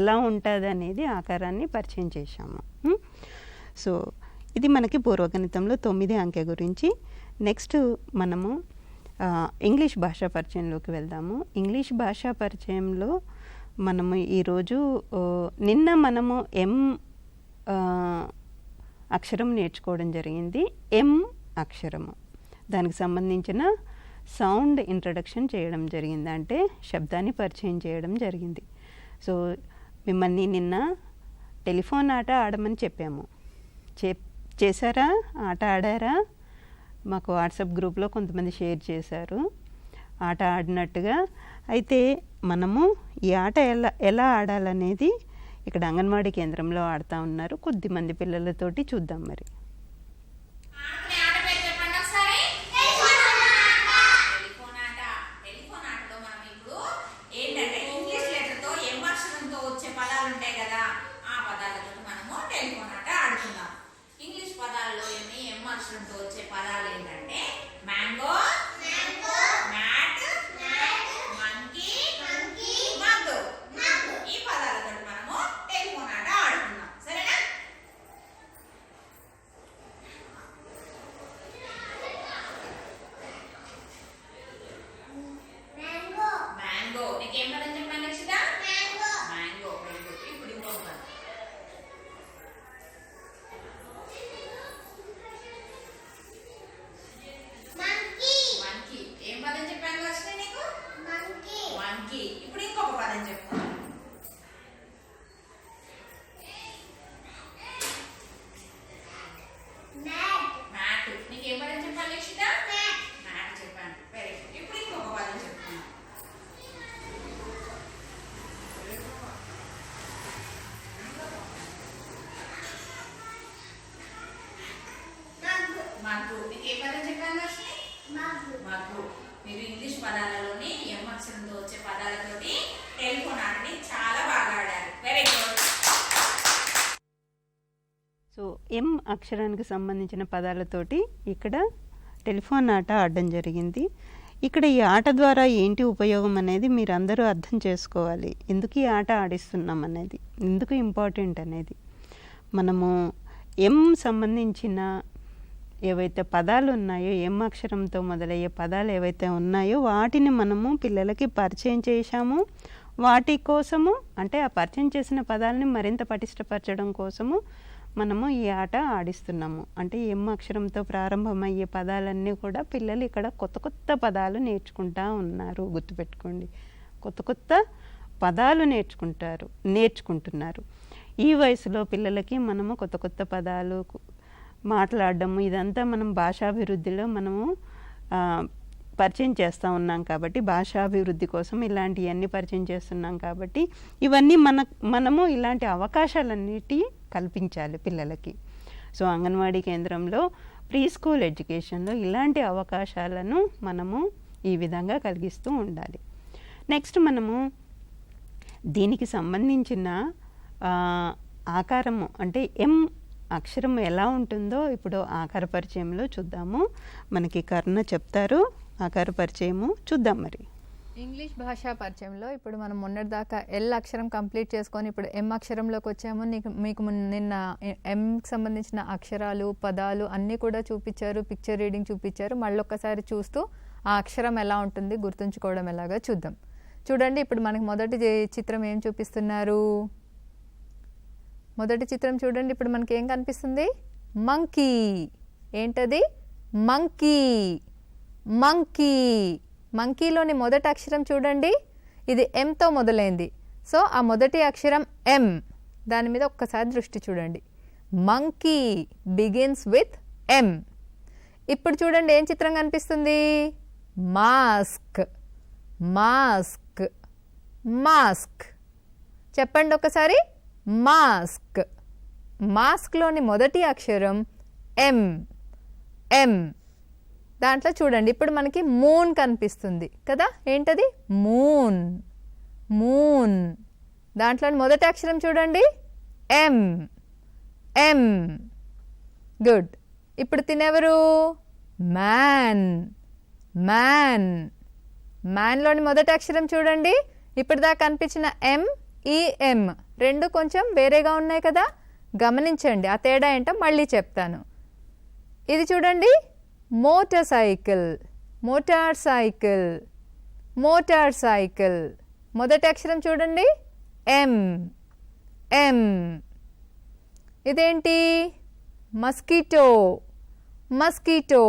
ఎలా ఉంటుంది అనేది ఆకారాన్ని పరిచయం చేశాము. సో ఇది మనకి పూర్వగణితంలో 9 అంకె గురించి. నెక్స్ట్ మనము ఇంగ్లీష్ భాషా పరిచయంలోకి వెళ్దాము. ఇంగ్లీష్ భాషా పరిచయంలో మనము ఈరోజు నిన్న మనము అక్షరం నేర్చుకోవడం జరిగింది. అక్షరము దానికి సంబంధించిన సౌండ్ ఇంట్రడక్షన్ చేయడం జరిగింది, అంటే శబ్దాన్ని పరిచయం చేయడం జరిగింది. సో మిమ్మల్ని నిన్న టెలిఫోన్ ఆట ఆడమని చెప్పాము. చేశారా? ఆట ఆడారా? మాకు వాట్సాప్ గ్రూప్లో కొంతమంది షేర్ చేశారు ఆట ఆడినట్టుగా. అయితే మనము ఈ ఆట ఎలా ఆడాలనేది ఇక్కడ అంగన్వాడీ కేంద్రంలో ఆడుతూ ఉన్నారు కొద్దిమంది పిల్లలతోటి. చూద్దాం మరి. మీరు ఇంగ్లీష్ పదాలలోని ఎం అక్షరంతో వచ్చే పదాలతోటి టెలిఫోన్ ఆటని చాలా బాగా ఆడారు. Very good. సో ఎం అక్షరానికి సంబంధించిన పదాలతోటి ఇక్కడ టెలిఫోన్ ఆట ఆడడం జరిగింది. ఇక్కడ ఈ ఆట ద్వారా ఏంటి ఉపయోగం అనేది మీరు అందరూ అర్థం చేసుకోవాలి. ఎందుకు ఈ ఆట ఆడిస్తున్నాం అనేది, ఎందుకు ఇంపార్టెంట్ అనేది. మనము ఎం సంబంధించిన ఏవైతే పదాలు ఉన్నాయో, ఎం అక్షరంతో మొదలయ్యే పదాలు ఏవైతే ఉన్నాయో వాటిని మనము పిల్లలకి పరిచయం చేశాము. వాటి కోసము అంటే ఆ పరిచయం చేసిన పదాలని మరింత పటిష్టపరచడం కోసము మనము ఈ ఆట ఆడిస్తున్నాము. అంటే ఎం అక్షరంతో ప్రారంభమయ్యే పదాలన్నీ కూడా పిల్లలు ఇక్కడ కొత్త కొత్త పదాలు నేర్చుకుంటూ ఉన్నారు. గుర్తుపెట్టుకోండి, కొత్త కొత్త పదాలు నేర్చుకుంటున్నారు. ఈ వయసులో పిల్లలకి మనము కొత్త కొత్త పదాలు మాట్లాడడము ఇదంతా మనం భాషాభివృద్ధిలో మనము పరిచయం చేస్తూ ఉన్నాం కాబట్టి, భాషాభివృద్ధి కోసం ఇలాంటివన్నీ పరిచయం చేస్తున్నాం కాబట్టి ఇవన్నీ మనము ఇలాంటి అవకాశాలన్నిటి కల్పించాలి పిల్లలకి. సో అంగన్వాడీ కేంద్రంలో ప్రీ స్కూల్ ఎడ్యుకేషన్లో ఇలాంటి అవకాశాలను మనము ఈ విధంగా కలిగిస్తూ ఉండాలి. నెక్స్ట్ మనము దీనికి సంబంధించిన ఆకారము అంటే ఎం అక్షరం ఎలా ఉంటుందో ఇప్పుడు ఆకార పరిచయంలో చూద్దాము. మనకి కర్ణ చెప్తారు ఆకార పరిచయము, చూద్దాం. మరి ఇంగ్లీష్ భాషా పరిచయంలో ఇప్పుడు మనం మొన్నటిదాకా ఎల్ అక్షరం కంప్లీట్ చేసుకొని ఇప్పుడు ఎం అక్షరంలోకి వచ్చాము. మీకు నిన్న ఎంకి సంబంధించిన అక్షరాలు పదాలు అన్నీ కూడా చూపించారు, పిక్చర్ రీడింగ్ చూపించారు. మళ్ళీ ఒక్కసారి చూస్తూ ఆ అక్షరం ఎలా ఉంటుంది గుర్తుంచుకోవడం ఎలాగా చూద్దాం. చూడండి, ఇప్పుడు మనకి మొదటి చిత్రం ఏం చూపిస్తున్నారు? మొదటి చిత్రం చూడండి, ఇప్పుడు మనకి ఏం కనిపిస్తుంది? మంకీ. ఏంటది? మంకీ. మంకీ. మంకీలోని మొదటి అక్షరం చూడండి, ఇది ఎంతో మొదలైంది. సో ఆ మొదటి అక్షరం ఎం, దాని మీద ఒక్కసారి దృష్టి చూడండి. మంకీ బిగిన్స్ విత్ ఎం. ఇప్పుడు చూడండి ఏం చిత్రం కనిపిస్తుంది? మాస్క్. మాస్క్. మాస్క్. చెప్పండి ఒకసారి. మాస్క్. మాస్క్లోని మొదటి అక్షరం ఎం. ఎం. దాంట్లో చూడండి ఇప్పుడు మనకి మూన్ కనిపిస్తుంది కదా. ఏంటది? మూన్. మూన్. దాంట్లోని మొదటి అక్షరం చూడండి ఎం. ఎం. గుడ్. ఇప్పుడు తినేవరు? మ్యాన్. మ్యాన్. మ్యాన్లోని మొదటి అక్షరం చూడండి, ఇప్పుడు దాకా కనిపించిన ఎం ఈ ఎం రెండు కొంచెం వేరేగా ఉన్నాయి కదా, గమనించండి. ఆ తేడా ఏంటో మళ్ళీ చెప్తాను. ఇది చూడండి, motor cycle. Motor cycle. Motor cycle. మొదటి అక్షరం చూడండి ఎం. ఎం. ఇదేంటి? మస్కిటో. మస్కిటో.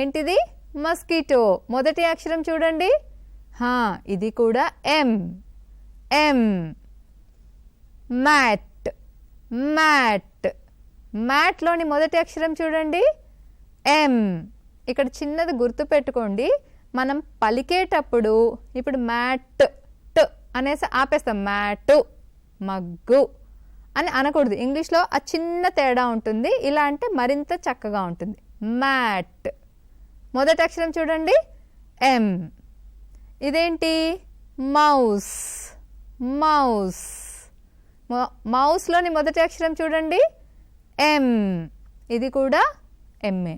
ఏంటిది? మస్కిటో. మొదటి అక్షరం చూడండి, ఇది కూడా ఎం. ఎం. మ్యాట్. మ్యాట్. మ్యాట్లోని మొదటి అక్షరం చూడండి ఎం. ఇక్కడ చిన్నది గుర్తు పెట్టుకోండి, మనం పలికేటప్పుడు ఇప్పుడు మ్యాట్ ట్ అనేసి ఆపేస్తాం. మ్యాటు మగ్గు అని అనకూడదు. ఇంగ్లీష్లో ఆ చిన్న తేడా ఉంటుంది, ఇలా అంటే మరింత చక్కగా ఉంటుంది. మ్యాట్. మొదటి అక్షరం చూడండి ఎం. ఇదేంటి? మౌస్. మౌస్. మౌస్లోని మొదటి అక్షరం చూడండి ఎం. ఇది కూడా ఎంఏ.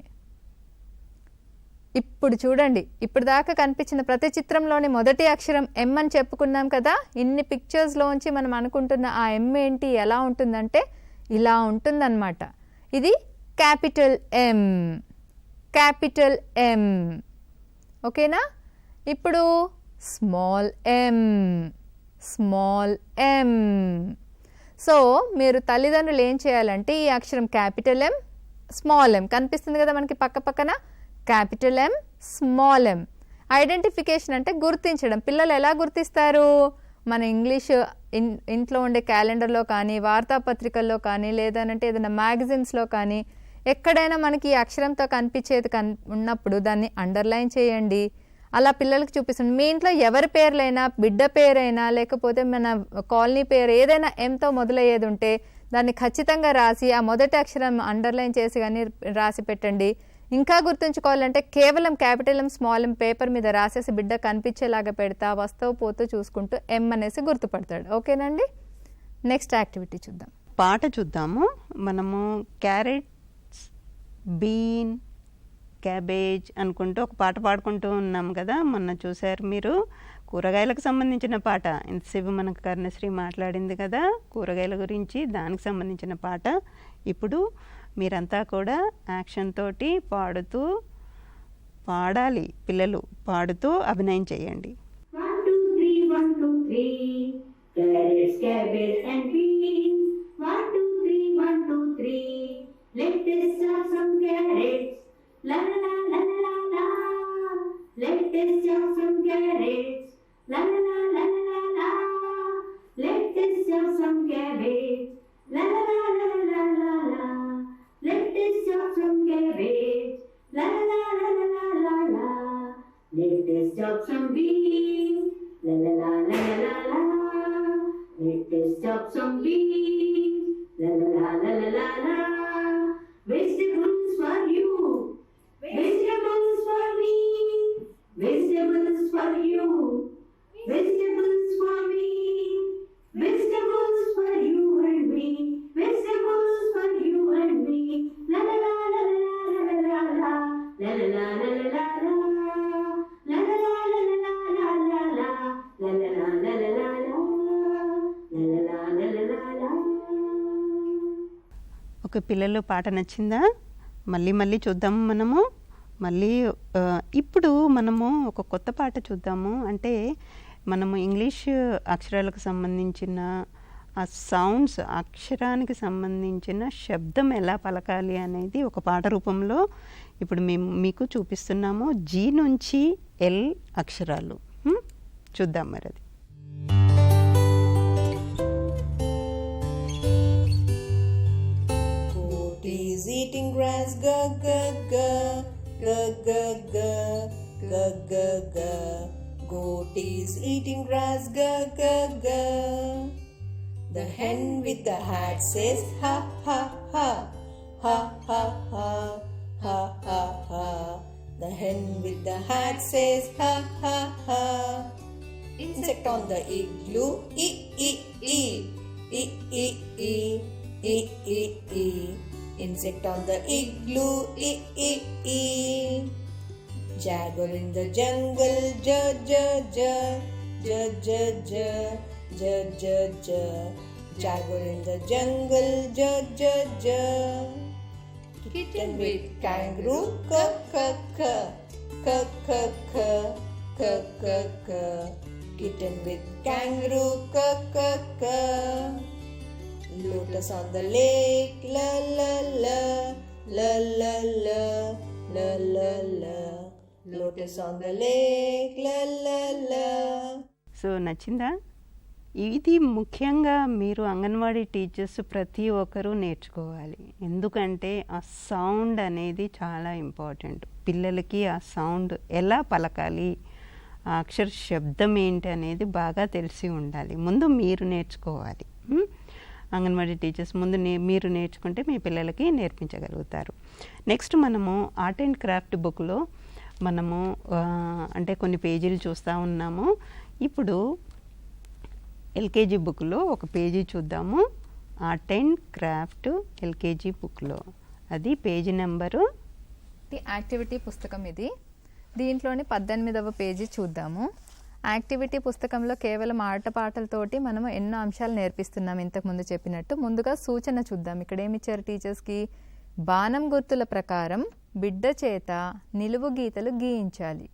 ఇప్పుడు చూడండి, ఇప్పుడు దాకా కనిపించిన ప్రతి చిత్రంలోని మొదటి అక్షరం ఎం అని చెప్పుకున్నాం కదా. ఇన్ని పిక్చర్స్లోంచి మనం అనుకుంటున్న ఆ ఎం ఏంటి, ఎలా ఉంటుందంటే ఇలా ఉంటుందన్నమాట. ఇది క్యాపిటల్ ఎం. Capital M. ఓకేనా? ఇప్పుడు స్మాల్ ఎం. స్మాల్ ఎం. సో మీరు తల్లిదండ్రులు ఏం చేయాలంటే ఈ అక్షరం క్యాపిటల్ ఎం స్మాల్ ఎం కనిపిస్తుంది కదా మనకి పక్క పక్కన. క్యాపిటల్ ఎం స్మాల్ ఎం. ఐడెంటిఫికేషన్ అంటే గుర్తించడం. పిల్లలు ఎలా గుర్తిస్తారు? మన ఇంగ్లీష్ ఇంట్లో ఉండే క్యాలెండర్లో కానీ, వార్తాపత్రికల్లో కానీ, లేదనంటే ఏదైనా మ్యాగజైన్స్లో కానీ ఎక్కడైనా మనకి ఈ అక్షరంతో కనిపించేది ఉన్నప్పుడు దాన్ని అండర్లైన్ చేయండి. అలా పిల్లలకు చూపిస్తుంది. మీ ఇంట్లో ఎవరి పేర్లైనా, బిడ్డ పేరైనా, లేకపోతే మన కాలనీ పేరు ఏదైనా ఎంతో మొదలయ్యేది ఉంటే దాన్ని ఖచ్చితంగా రాసి ఆ మొదటి అక్షరం అండర్లైన్ చేసి కానీ రాసి పెట్టండి. ఇంకా గుర్తుంచుకోవాలంటే కేవలం క్యాపిటల్ ఎం స్మాల్ ఎం పేపర్ మీద రాసేసి బిడ్డ కనిపించేలాగా పెడతా వస్తూ పోతూ చూసుకుంటూ ఎం అనేసి గుర్తుపడతాడు. ఓకేనండి? నెక్స్ట్ యాక్టివిటీ చూద్దాం. పాట చూద్దాము. మనము క్యారెట్స్, బీన్, క్యాబేజ్ అనుకుంటూ ఒక పాట పాడుకుంటూ ఉన్నాం కదా. మొన్న చూశారు మీరు, కూరగాయలకు సంబంధించిన పాట. ఇంతసేపు మనకు కర్ణశ్రీ మాట్లాడింది కదా కూరగాయల గురించి, దానికి సంబంధించిన పాట. ఇప్పుడు మీరంతా కూడా యాక్షన్ తోటి పాడాలి. పిల్లలు పాడుతూ అభినయం చేయండి. 1 2 3 1 2 3 3. Carrots, cabbage and beans. 1, 2, 3, 1, 2, 3. Let us have some carrots. La la la la la la. Let us have some carrots. La la la la la la. Let us have some cabbage. La la la la la la la. Let us have some cabbage. La la la la la la la. Let us chop some beans. La la la la la la. Let us chop some beans. La la la la la la. Vegetables for you. Vegetables for me. Vegetables for you. Vegetables for me. Vegetables for you and me. Vegetables for you and me. La la la la la la la la. La la la la la la la. La la la la la la la la. La la la la la la la. La la la la la la. ఒక పిల్లలు పాట నచ్చిందా? మళ్ళీ మళ్ళీ చూద్దాము మనము. మళ్ళీ ఇప్పుడు మనము ఒక కొత్త పాట చూద్దాము. అంటే మనము ఇంగ్లీష్ అక్షరాలకు సంబంధించిన ఆ సౌండ్స్, అక్షరానికి సంబంధించిన శబ్దం ఎలా పలకాలి అనేది ఒక పాట రూపంలో ఇప్పుడు మేము మీకు చూపిస్తున్నాము. జీ నుంచి ఎల్ అక్షరాలు చూద్దాం మరి అది. Is eating grass, ga ga ga, ga ga ga, ga ga ga. Goat is eating grass, ga ga ga. The hen with the hat says ha ha ha, ha ha ha, ha ha ha. The hen with the hat says ha ha ha. Insect on the igloo, e e e, e e e, e e e. Insect on the igloo, e e e. Jaguar in the jungle, ja ja ja, ja ja ja, ja ja ja. Jaguar in the jungle, ja ja ja. Kitten with kangaroo, ka ka ka, ka ka ka, ka ka ka. Kitten with kangaroo, ka ka ka. Lotus on the lake, la la la, la la la, la la la. Lotus on the lake, la la la. So నచ్చిందా? ఇది ముఖ్యంగా మీరు anganwadi teachers ప్రతి ఒక్కరూ నేర్చుకోవాలి. ఎందుకంటే ఆ sound అనేది చాలా ఇంపార్టెంట్. పిల్లలకి ఆ సౌండ్ ఎలా పలకాలి, ఆ అక్షర శబ్దం ఏంటి అనేది బాగా తెలిసి ఉండాలి. ముందు మీరు నేర్చుకోవాలి. అంగన్వాడీ టీచర్స్ ముందు మీరు నేర్చుకుంటే మీ పిల్లలకి నేర్పించగలుగుతారు. నెక్స్ట్ మనము ఆర్ట్ అండ్ క్రాఫ్ట్ బుక్లో మనము అంటే కొన్ని పేజీలు చూస్తూ ఉన్నాము. ఇప్పుడు ఎల్కేజీ బుక్లో ఒక పేజీ చూద్దాము. ఆర్ట్ అండ్ క్రాఫ్ట్ ఎల్కేజీ బుక్లో అది పేజీ నెంబరు యాక్టివిటీ పుస్తకం ఇది. దీంట్లోని 18వ పేజీ చూద్దాము. యాక్టివిటీ పుస్తకంలో కేవలం ఆటపాటలతోటి మనము ఎన్నో అంశాలు నేర్పిస్తున్నాం ఇంతకుముందు చెప్పినట్టు. ముందుగా సూచన చూద్దాం. ఇక్కడ ఏమి ఇచ్చారు టీచర్స్కి? బాణం గుర్తుల ప్రకారం బిడ్డ చేత నిలువు గీతలు గీయించాలి.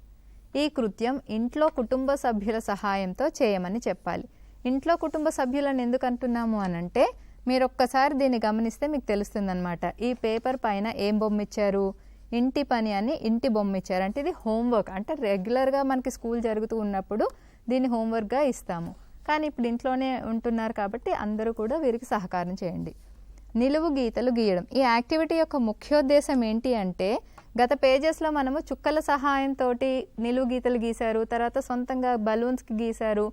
ఈ కృత్యం ఇంట్లో కుటుంబ సభ్యుల సహాయంతో చేయమని చెప్పాలి. ఇంట్లో కుటుంబ సభ్యులను ఎందుకు అంటున్నాము అనంటే మీరు ఒక్కసారి దీన్ని గమనిస్తే మీకు తెలుస్తుందన్నమాట. ఈ పేపర్ పైన ఏం బొమ్మ ఇచ్చారు? ఇంటి పని అని ఇంటి బొమ్మ ఇచ్చారు. అంటే ఇది హోంవర్క్. అంటే రెగ్యులర్గా మనకి స్కూల్ జరుగుతూ ఉన్నప్పుడు దీన్ని హోంవర్క్గా ఇస్తాము. కానీ ఇప్పుడు ఇంట్లోనే ఉంటున్నారు కాబట్టి అందరూ కూడా వీరికి సహకారం చేయండి. నిలువు గీతలు గీయడం. ఈ యాక్టివిటీ యొక్క ముఖ్యోద్దేశం ఏంటి అంటే గత పేజెస్లో మనము చుక్కల సహాయంతో నిలువు గీతలు గీశారు, తర్వాత సొంతంగా బలూన్స్కి గీశారు,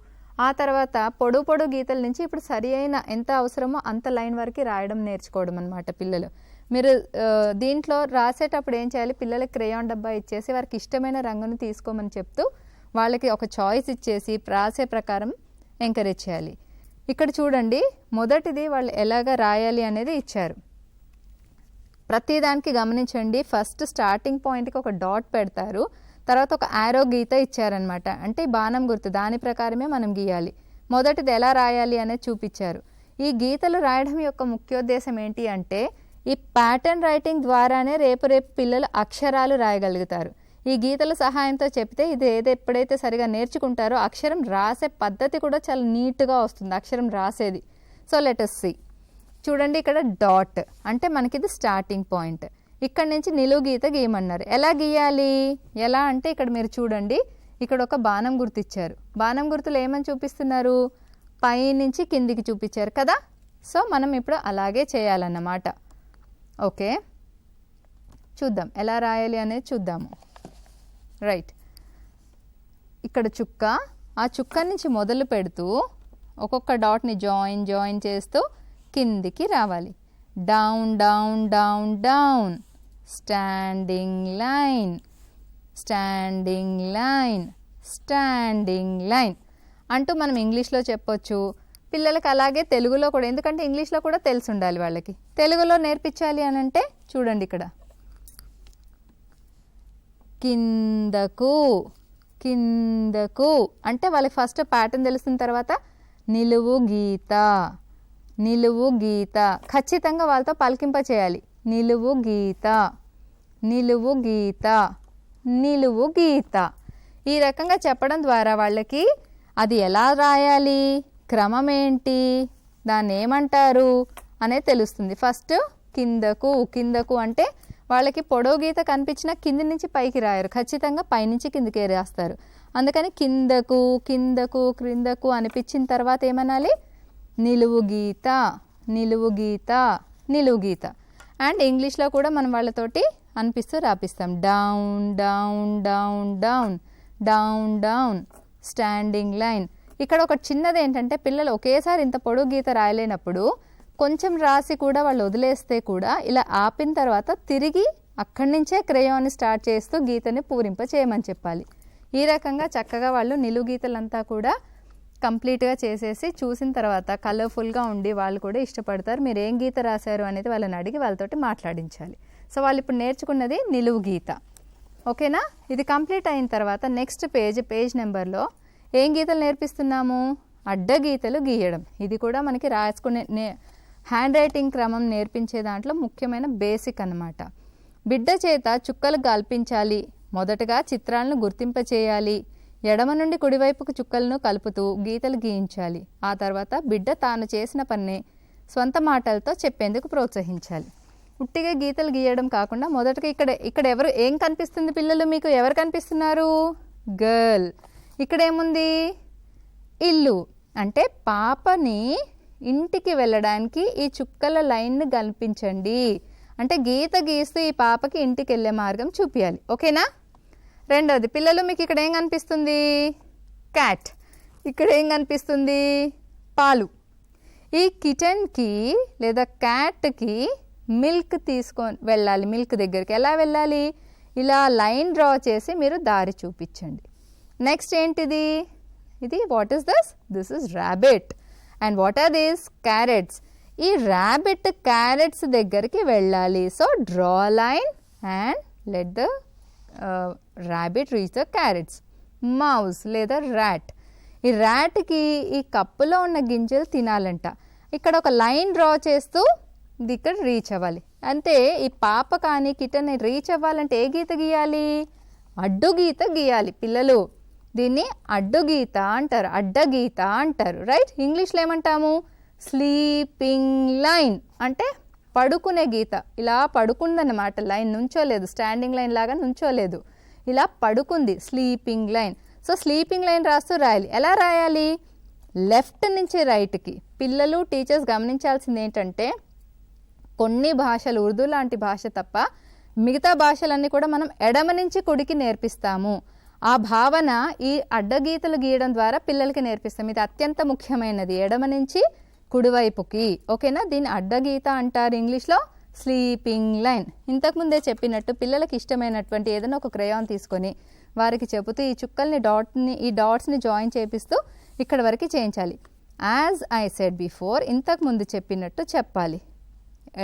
ఆ తర్వాత పొడుగు గీతల నుంచి ఇప్పుడు సరి అయిన ఎంత అవసరమో అంత లైన్ వరకు రాయడం నేర్చుకోవడం అనమాట పిల్లలు. మీరు దీంట్లో రాసేటప్పుడు ఏం చేయాలి? పిల్లలకి క్రేయాన్ డబ్బా ఇచ్చేసి వారికి ఇష్టమైన రంగును తీసుకోమని చెప్తూ వాళ్ళకి ఒక చాయిస్ ఇచ్చేసి రాసే ప్రకారం ఎంకరేజ్ చేయాలి. ఇక్కడ చూడండి, మొదటిది వాళ్ళు ఎలాగ రాయాలి అనేది ఇచ్చారు. ప్రతిదానికి గమనించండి. ఫస్ట్ స్టార్టింగ్ పాయింట్కి ఒక డాట్ పెడతారు, తర్వాత ఒక యారో గీత ఇచ్చారనమాట. అంటే బాణం గుర్తు, దాని ప్రకారమే మనం గీయాలి. మొదటిది ఎలా రాయాలి అనేది చూపించారు. ఈ గీతలు రాయడం యొక్క ముఖ్యోద్దేశం ఏంటి అంటే ఈ ప్యాటర్న్ రైటింగ్ ద్వారానే రేపు పిల్లలు అక్షరాలు రాయగలుగుతారు. ఈ గీతల సహాయంతో చెప్తే ఇది ఎప్పుడైతే సరిగా నేర్చుకుంటారో అక్షరం రాసే పద్ధతి కూడా చాలా నీట్గా వస్తుంది అక్షరం రాసేది. So let us see. చూడండి ఇక్కడ డాట్ అంటే మనకి ఇది స్టార్టింగ్ పాయింట్. ఇక్కడ నుంచి నిలువు గీత గీయమన్నారు. ఎలా గీయాలి? ఎలా అంటే ఇక్కడ మీరు చూడండి, ఇక్కడ ఒక బాణం గుర్తు ఇచ్చారు. బాణం గుర్తులు ఏమని చూపిస్తున్నారు? పై నుంచి కిందికి చూపించారు కదా. సో మనం ఇప్పుడు అలాగే చేయాలన్నమాట. ఓకే, చూద్దాం ఎలా రాయాలి అనేది చూద్దాము. రైట్, ఇక్కడ చుక్క, ఆ చుక్క నుంచి మొదలు పెడుతూ ఒక్కొక్క డాట్ని జాయిన్ చేస్తూ కిందికి రావాలి. Down down down down, standing line, standing line, standing line అంటూ మనం ఇంగ్లీష్లో చెప్పొచ్చు. పిల్లలకి అలాగే తెలుగులో కూడా, ఎందుకంటే ఇంగ్లీష్లో కూడా తెలిసి ఉండాలి వాళ్ళకి. తెలుగులో నేర్పించాలి అని అంటే చూడండి ఇక్కడ కిందకు, కిందకు అంటే వాళ్ళకి ఫస్ట్ ప్యాటర్న్ తెలుస్తున్న తర్వాత నిలువు గీత, నిలువు గీత ఖచ్చితంగా వాళ్ళతో పలికింప చేయాలి. నిలువు గీత, నిలువు గీత, నిలువు గీత. ఈ రకంగా చెప్పడం ద్వారా వాళ్ళకి అది ఎలా రాయాలి, క్రమం ఏంటి, దాన్ని ఏమంటారు అనేది తెలుస్తుంది. ఫస్ట్ కిందకు, కిందకు అంటే వాళ్ళకి పొడవు గీత కనిపించిన కింది నుంచి పైకి రాయరు, ఖచ్చితంగా పైనుంచి కిందికే రాస్తారు. అందుకని కిందకు, కిందకు, క్రిందకు అనిపించిన తర్వాత ఏమనాలి? నిలువు గీత, నిలువు గీత, నిలువు గీత. అండ్ ఇంగ్లీష్లో కూడా మనం వాళ్ళతోటి అనిపిస్తూ రాపిస్తాం. Down down down down, down down, standing line. ఇక్కడ ఒక చిన్నది ఏంటంటే పిల్లలు ఒకేసారి ఇంత పొడుగు గీత రాయలేనప్పుడు కొంచెం రాసి కూడా వాళ్ళు వదిలేస్తే కూడా ఇలా ఆపిన తర్వాత తిరిగి అక్కడి నుంచే క్రేయాన్ని స్టార్ట్ చేస్తూ గీతని పూరింప చేయమని చెప్పాలి. ఈ రకంగా చక్కగా వాళ్ళు నిలువు గీతలంతా కూడా కంప్లీట్గా చేసేసి చూసిన తర్వాత కలర్ఫుల్గా ఉండి వాళ్ళు కూడా ఇష్టపడతారు. మీరు ఏం గీత రాశారు అనేది వాళ్ళని అడిగి వాళ్ళతోటి మాట్లాడించాలి. సో వాళ్ళు ఇప్పుడు నేర్చుకున్నది నిలువు గీత. ఓకేనా? ఇది కంప్లీట్ అయిన తర్వాత నెక్స్ట్ పేజ్ నెంబర్లో ఏం గీతలు నేర్పిస్తున్నాము? అడ్డగీతలు గీయడం. ఇది కూడా మనకి రాసుకునే హ్యాండ్ రైటింగ్ క్రమం నేర్పించే దాంట్లో ముఖ్యమైన బేసిక్ అన్నమాట. బిడ్డ చేత చుక్కలు గాల్పించాలి. మొదటగా చిత్రాలను గుర్తింపచేయాలి. ఎడమ నుండి కుడివైపుకు చుక్కలను కలుపుతూ గీతలు గీయించాలి. ఆ తర్వాత బిడ్డ తాను చేసిన పని స్వంత మాటలతో చెప్పేందుకు ప్రోత్సహించాలి. ఉట్టిగా గీతలు గీయడం కాకుండా మొదటగా ఇక్కడ ఎవరు ఏం కనిపిస్తుంది పిల్లలు మీకు? ఎవరు కనిపిస్తున్నారు? గర్ల్. ఇక్కడ ఏముంది? ఇల్లు. అంటే పాపని ఇంటికి వెళ్ళడానికి ఈ చుక్కల లైన్ను కల్పించండి. అంటే గీత గీస్తూ ఈ పాపకి ఇంటికి వెళ్ళే మార్గం చూపించాలి. ఓకేనా? రెండోది పిల్లలు మీకు ఇక్కడ ఏం కనిపిస్తుంది? క్యాట్. ఇక్కడ ఏం కనిపిస్తుంది? పాలు. ఈ కిటన్కి లేదా క్యాట్కి మిల్క్ తీసుకొని వెళ్ళాలి. మిల్క్ దగ్గరికి ఎలా వెళ్ళాలి? ఇలా లైన్ డ్రా చేసి మీరు దారి చూపించండి. నెక్స్ట్ ఏంటిది? ఇది what is this? This is rabbit. And what are these? Carrots. ఈ ర్యాబిట్ క్యారెట్స్ దగ్గరికి వెళ్ళాలి. So draw line and let the rabbit reach the carrots. Mouse లేదా ర్యాట్. ఈ ర్యాట్కి ఈ కప్పులో ఉన్న గింజలు తినాలంట. ఇక్కడ ఒక లైన్ డ్రా చేస్తూ ఇది ఇక్కడ రీచ్ అవ్వాలి. అంటే ఈ పాప కానీ కిటన్ రీచ్ అవ్వాలంటే ఏ గీత గీయాలి? అడ్డు గీత గీయాలి పిల్లలు. దీన్ని అడ్డు గీత అంటారు, అడ్డగీత అంటారు. రైట్? ఇంగ్లీష్లో ఏమంటాము? Sleeping line. అంటే పడుకునే గీత. ఇలా పడుకుందన్నమాట. లైన్ నుంచోలేదు, స్టాండింగ్ లైన్ లాగా నుంచోలేదు, ఇలా పడుకుంది. Sleeping line. So sleeping line రాస్తూ రాయాలి. ఎలా రాయాలి? లెఫ్ట్ నుంచి రైట్కి. పిల్లలు టీచర్స్ గమనించాల్సింది ఏంటంటే కొన్ని భాషలు, ఉర్దూ లాంటి భాష తప్ప మిగతా భాషలన్నీ కూడా మనం ఎడమ నుంచి కుడికి నేర్పిస్తాము. ఆ భావన ఈ అడ్డగీతలు గీయడం ద్వారా పిల్లలకి నేర్పిస్తాం. ఇది అత్యంత ముఖ్యమైనది, ఎడమ నుంచి కుడివైపుకి. ఓకేనా? దీన్ని అడ్డగీత అంటారు ఇంగ్లీష్లో, స్లీపింగ్ లైన్. ఇంతకుముందే చెప్పినట్టు పిల్లలకి ఇష్టమైనటువంటి ఏదైనా ఒక క్రేయాన్ తీసుకొని వారికి చెబుతూ ఈ చుక్కల్ని ఈ డాట్స్ని జాయిన్ చేపిస్తూ ఇక్కడ వరకు చేయించాలి. యాజ్ ఐ సెడ్ బిఫోర్, ఇంతకుముందు చెప్పినట్టు చెప్పాలి.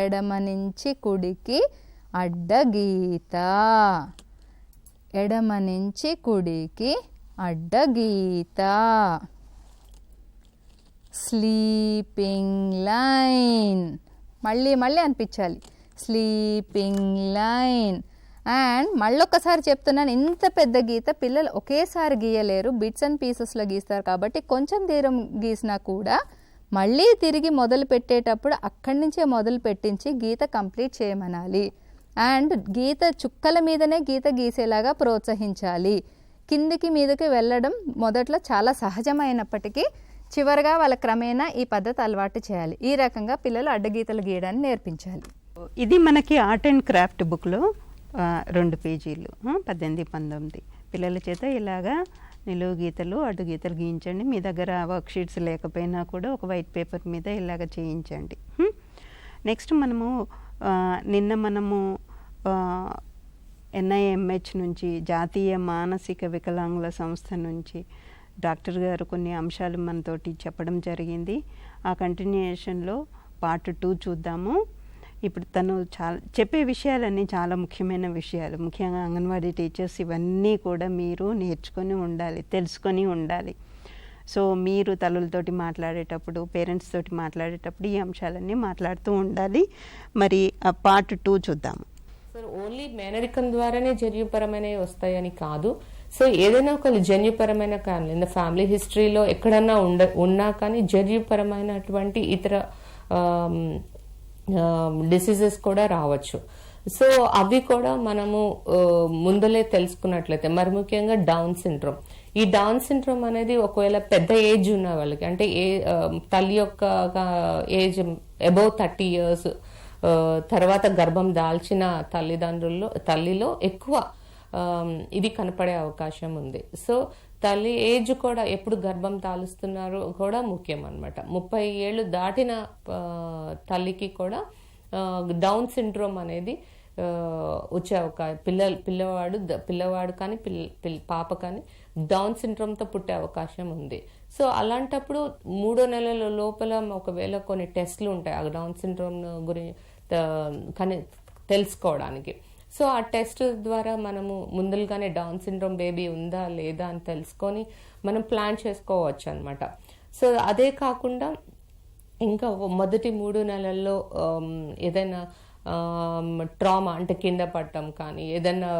ఎడమ నుంచి కుడికి అడ్డగీత, ఎడమ నుంచి కుడికి అడ్డగీత. Sleeping line. మళ్ళీ అనిపించాలి. Sleeping line. అండ్ మళ్ళొక్కసారి చెప్తున్నాను, ఇంత పెద్ద గీత పిల్లలు ఒకేసారి గీయలేరు, బిట్స్ అండ్ పీసెస్లో గీస్తారు. కాబట్టి కొంచెం దూరం గీసినా కూడా మళ్ళీ తిరిగి మొదలు పెట్టేటప్పుడు అక్కడి నుంచే మొదలు పెట్టించి గీత కంప్లీట్ చేయమనాలి. అండ్ గీత చుక్కల మీదనే గీత గీసేలాగా ప్రోత్సహించాలి. కిందికి మీదకి వెళ్ళడం మొదట్లో చాలా సహజమైనప్పటికీ చివరిగా వాళ్ళ క్రమేణా ఈ పద్ధతి అలవాటు చేయాలి. ఈ రకంగా పిల్లలు అడ్డగీతలు గీయడాన్ని నేర్పించాలి. ఇది మనకి ఆర్ట్ అండ్ క్రాఫ్ట్ బుక్లో 2 పేజీలు 18, 19 పిల్లల చేత ఇలాగా నిలువు గీతలు అడ్డు గీతలు గీయించండి. మీ దగ్గర వర్క్షీట్స్ లేకపోయినా కూడా ఒక వైట్ పేపర్ మీద ఇలాగ చేయించండి. నెక్స్ట్ నిన్న మనము NIMH నుంచి, జాతీయ మానసిక వికలాంగుల సంస్థ నుంచి డాక్టర్ గారు కొన్ని అంశాలు మనతోటి చెప్పడం జరిగింది. ఆ కంటిన్యూషన్లో పార్ట్ 2 చూద్దాము. ఇప్పుడు తను చెప్పే విషయాలన్నీ చాలా ముఖ్యమైన విషయాలు. ముఖ్యంగా అంగన్వాడీ టీచర్స్ ఇవన్నీ కూడా మీరు నేర్చుకొని ఉండాలి, తెలుసుకొని ఉండాలి. సో మీరు తల్లులతోటి మాట్లాడేటప్పుడు, పేరెంట్స్ తోటి మాట్లాడేటప్పుడు ఈ అంశాలన్నీ మాట్లాడుతూ ఉండాలి. మరి ఆ పార్ట్ 2 చూద్దాము. సార్, ఓన్లీ మేనరికం ద్వారానే జన్యుపరమైనవి వస్తాయని కాదు. సో ఏదైనా ఒక జన్యుపరమైన కారణం ఫ్యామిలీ హిస్టరీలో ఎక్కడన్నా ఉన్నా కానీ జన్యుపరమైనటువంటి ఇతర డిసీజెస్ కూడా రావచ్చు. సో అవి కూడా మనము ముందలే తెలుసుకున్నట్లయితే, మరి ముఖ్యంగా డౌన్ సిండ్రోమ్. ఈ డౌన్ సిండ్రోమ్ అనేది ఒకవేళ పెద్ద ఏజ్ ఉన్న వాళ్ళకి, అంటే తల్లి యొక్క ఏజ్ అబౌవ్ 30 years తర్వాత గర్భం దాల్చిన తల్లిలో ఎక్కువ ఇది కనపడే అవకాశం ఉంది. సో తల్లి ఏజ్ కూడా ఎప్పుడు గర్భం దాలుస్తున్నారో కూడా ముఖ్యం అన్నమాట. 30 ఏళ్ళు దాటిన తల్లికి కూడా డౌన్ సిండ్రోమ్ అనేది వచ్చే అవకాశం, పిల్లవాడు కానీ పాప కానీ డౌన్ సిండ్రోమ్తో పుట్టే అవకాశం ఉంది. సో అలాంటప్పుడు 3వ నెలల లోపల ఒకవేళ కొన్ని టెస్ట్లు ఉంటాయి ఆ డౌన్ సిండ్రోమ్ గురించి కానీ తెలుసుకోవడానికి. సో ఆ టెస్ట్ ద్వారా మనము ముందుగానే డౌన్ సిండ్రోమ్ బేబీ ఉందా లేదా అని తెలుసుకొని మనం ప్లాన్ చేసుకోవచ్చు అనమాట. సో అదే కాకుండా ఇంకా మొదటి 3 నెలల్లో ఏదైనా ట్రామా అంటే కింద పడటం కానీ, ఏదైనా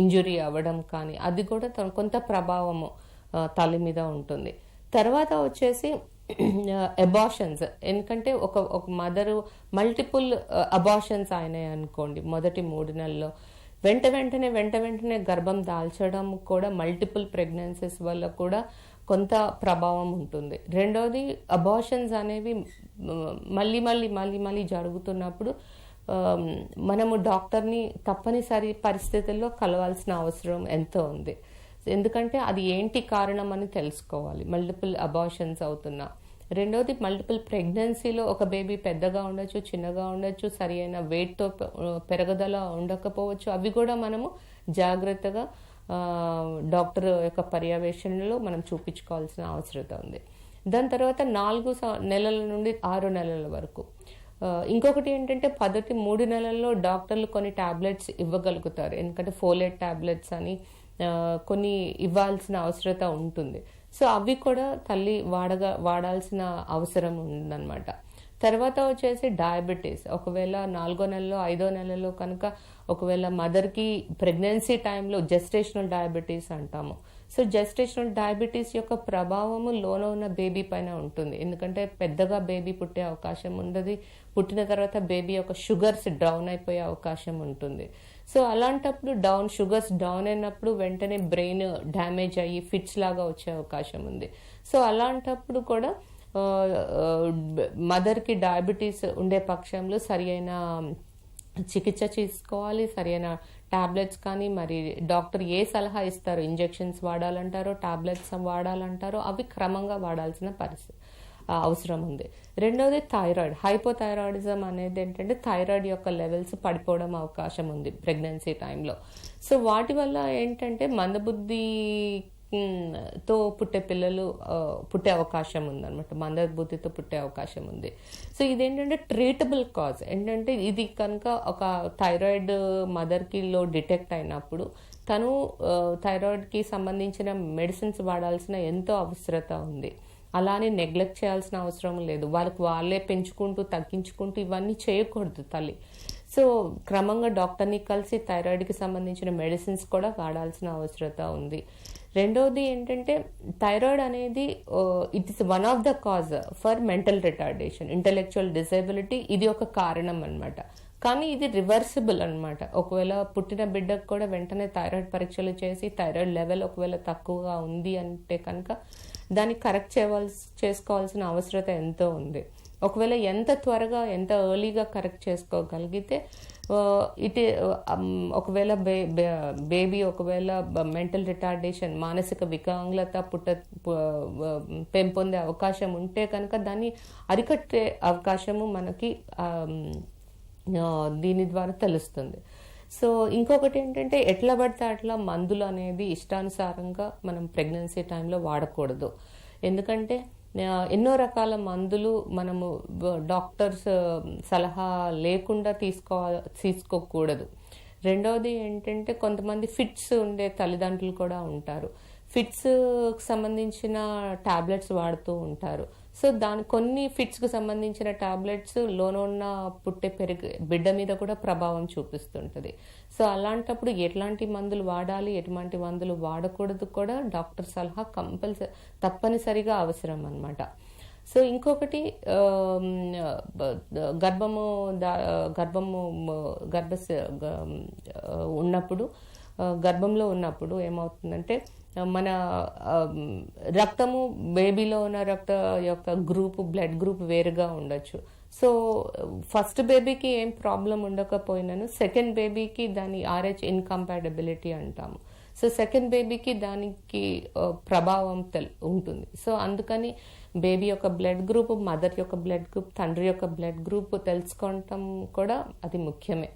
ఇంజురీ అవ్వడం కానీ, అది కూడా కొంత ప్రభావము తల్లి మీద ఉంటుంది. తర్వాత వచ్చేసి అబార్షన్స్. ఎందుకంటే ఒక మదరు మల్టిపుల్ అబార్షన్స్ అయినాయి అనుకోండి మొదటి 3 నెలల్లో, వెంటనే గర్భం దాల్చడం కూడా మల్టిపుల్ ప్రెగ్నెన్సీస్ వల్ల కూడా కొంత ప్రభావం ఉంటుంది. రెండోది, అబార్షన్స్ అనేవి మళ్ళీ జరుగుతున్నప్పుడు మనము డాక్టర్ని తప్పనిసరి పరిస్థితుల్లో కలవాల్సిన అవసరం ఎంతో ఉంది. ఎందుకంటే అది ఏంటి కారణం అని తెలుసుకోవాలి మల్టిపుల్ అబార్షన్స్ అవుతున్నా. రెండోది, మల్టిపుల్ ప్రెగ్నెన్సీలో ఒక బేబీ పెద్దగా ఉండొచ్చు, చిన్నగా ఉండొచ్చు, సరి అయిన వెయిట్తో పెరగదల ఉండకపోవచ్చు. అవి కూడా మనము జాగ్రత్తగా డాక్టర్ యొక్క పర్యవేక్షణలో మనం చూపించుకోవాల్సిన అవసరం ఉంది. దాని తర్వాత 4 నెలల నుండి 6 నెలల వరకు. ఇంకొకటి ఏంటంటే, 3 నెలల్లో డాక్టర్లు కొన్ని టాబ్లెట్స్ ఇవ్వగలుగుతారు. ఎందుకంటే ఫోలేట్ టాబ్లెట్స్ అని కొన్ని ఇవ్వాల్సిన అవసరత ఉంటుంది. సో అవి కూడా తల్లి వాడాల్సిన అవసరం ఉందన్నమాట. తర్వాత వచ్చేసి డయాబెటీస్. ఒకవేళ 4వ నెలలో 5వ నెలలో కనుక ఒకవేళ మదర్కి ప్రెగ్నెన్సీ టైంలో జెస్టేషనల్ డయాబెటీస్ అంటాము. సో జెస్టేషనల్ డయాబెటీస్ యొక్క ప్రభావము లోన ఉన్న బేబీ పైన ఉంటుంది. ఎందుకంటే పెద్దగా బేబీ పుట్టే అవకాశం ఉండదు. పుట్టిన తర్వాత బేబీ యొక్క షుగర్స్ డౌన్ అయిపోయే అవకాశం ఉంటుంది. సో అలాంటప్పుడు షుగర్స్ డౌన్ అయినప్పుడు వెంటనే బ్రెయిన్ డ్యామేజ్ అయ్యి ఫిట్స్ లాగా వచ్చే అవకాశం ఉంది. సో అలాంటప్పుడు కూడా మదర్కి డయాబెటీస్ ఉండే పక్షంలో సరి అయిన చికిత్స తీసుకోవాలి. సరి అయిన టాబ్లెట్స్ కానీ, మరి డాక్టర్ ఏ సలహా ఇస్తారో, ఇంజెక్షన్స్ వాడాలంటారో టాబ్లెట్స్ వాడాలంటారో అవి క్రమంగా వాడాల్సిన అవసరం ఉంది. రెండవది థైరాయిడ్. హైపోథైరాయిడిజం అనేది ఏంటంటే థైరాయిడ్ యొక్క లెవెల్స్ పడిపోవడం అవకాశం ఉంది ప్రెగ్నెన్సీ టైంలో. సో వాటి వల్ల ఏంటంటే మందబుద్ధితో పుట్టే పిల్లలు పుట్టే అవకాశం ఉంది అనమాట. మందబుద్ధితో పుట్టే అవకాశం ఉంది. సో ఇదేంటంటే ట్రీటబుల్ కాజ్. ఏంటంటే ఇది కనుక ఒక థైరాయిడ్ మదర్కిలో డిటెక్ట్ అయినప్పుడు తను థైరాయిడ్కి సంబంధించిన మెడిసిన్స్ వాడాల్సిన ఎంతో అవసరత ఉంది. అలానే నెగ్లెక్ట్ చేయాల్సిన అవసరం లేదు. వాళ్ళే పెంచుకుంటూ తగ్గించుకుంటూ ఇవన్నీ చేయకూడదు తల్లి. సో క్రమంగా డాక్టర్ని కలిసి థైరాయిడ్కి సంబంధించిన మెడిసిన్స్ కూడా వాడాల్సిన అవసరత ఉంది. రెండోది ఏంటంటే థైరాయిడ్ అనేది it is one of the cause for mental retardation, intellectual disability. ఇది ఒక కారణం అన్నమాట. కానీ ఇది రివర్సిబుల్ అన్నమాట. ఒకవేళ పుట్టిన బిడ్డకు కూడా వెంటనే థైరాయిడ్ పరీక్షలు చేసి థైరాయిడ్ లెవెల్ ఒకవేళ తక్కువగా ఉంది అంటే కనుక దాన్ని కరెక్ట్ చేసుకోవాల్సిన అవసరత ఎంతో ఉంది. ఒకవేళ ఎంత త్వరగా ఎంత ఎర్లీగా కరెక్ట్ చేసుకోగలిగితే ఒకవేళ బేబీ ఒకవేళ మెంటల్ రిటార్డేషన్, మానసిక వికలాంగులత పెంపొందే అవకాశం ఉంటే కనుక దాన్ని అరికట్టే అవకాశము మనకి దీని ద్వారా తెలుస్తుంది. సో ఇంకొకటి ఏంటంటే ఎట్లా పడితే అట్లా మందులు అనేది ఇష్టానుసారంగా మనం ప్రెగ్నెన్సీ టైంలో వాడకూడదు. ఎందుకంటే ఎన్నో రకాల మందులు మనము డాక్టర్స్ సలహా లేకుండా తీసుకోకూడదు. రెండవది ఏంటంటే కొంతమంది ఫిట్స్ ఉండే తల్లిదండ్రులు కూడా ఉంటారు. ఫిట్స్ సంబంధించిన టాబ్లెట్స్ వాడుతూ ఉంటారు. సో కొన్ని ఫిట్స్కి సంబంధించిన టాబ్లెట్స్ లోనున్న పుట్టే బిడ్డ మీద కూడా ప్రభావం చూపిస్తుంటుంది. సో అలాంటప్పుడు ఎట్లాంటి మందులు వాడాలి, ఎటువంటి మందులు వాడకూడదు కూడా డాక్టర్ సలహా తప్పనిసరిగా అవసరం అన్నమాట. సో ఇంకొకటి గర్భంలో ఉన్నప్పుడు ఏమవుతుందంటే మన రక్తము బేబీలో ఉన్న రక్త యొక్క బ్లడ్ గ్రూప్ వేరుగా ఉండొచ్చు. సో ఫస్ట్ బేబీకి ఏం ప్రాబ్లం ఉండకపోయినాను సెకండ్ బేబీకి దాని RH ఇన్కంపాటబిలిటీ అంటాము. సో సెకండ్ బేబీకి దానికి ప్రభావం ఉంటుంది. సో అందుకని బేబీ యొక్క బ్లడ్ గ్రూప్, మదర్ యొక్క బ్లడ్ గ్రూప్, తండ్రి యొక్క బ్లడ్ గ్రూప్ తెలుసుకోవటం కూడా అది ముఖ్యమే.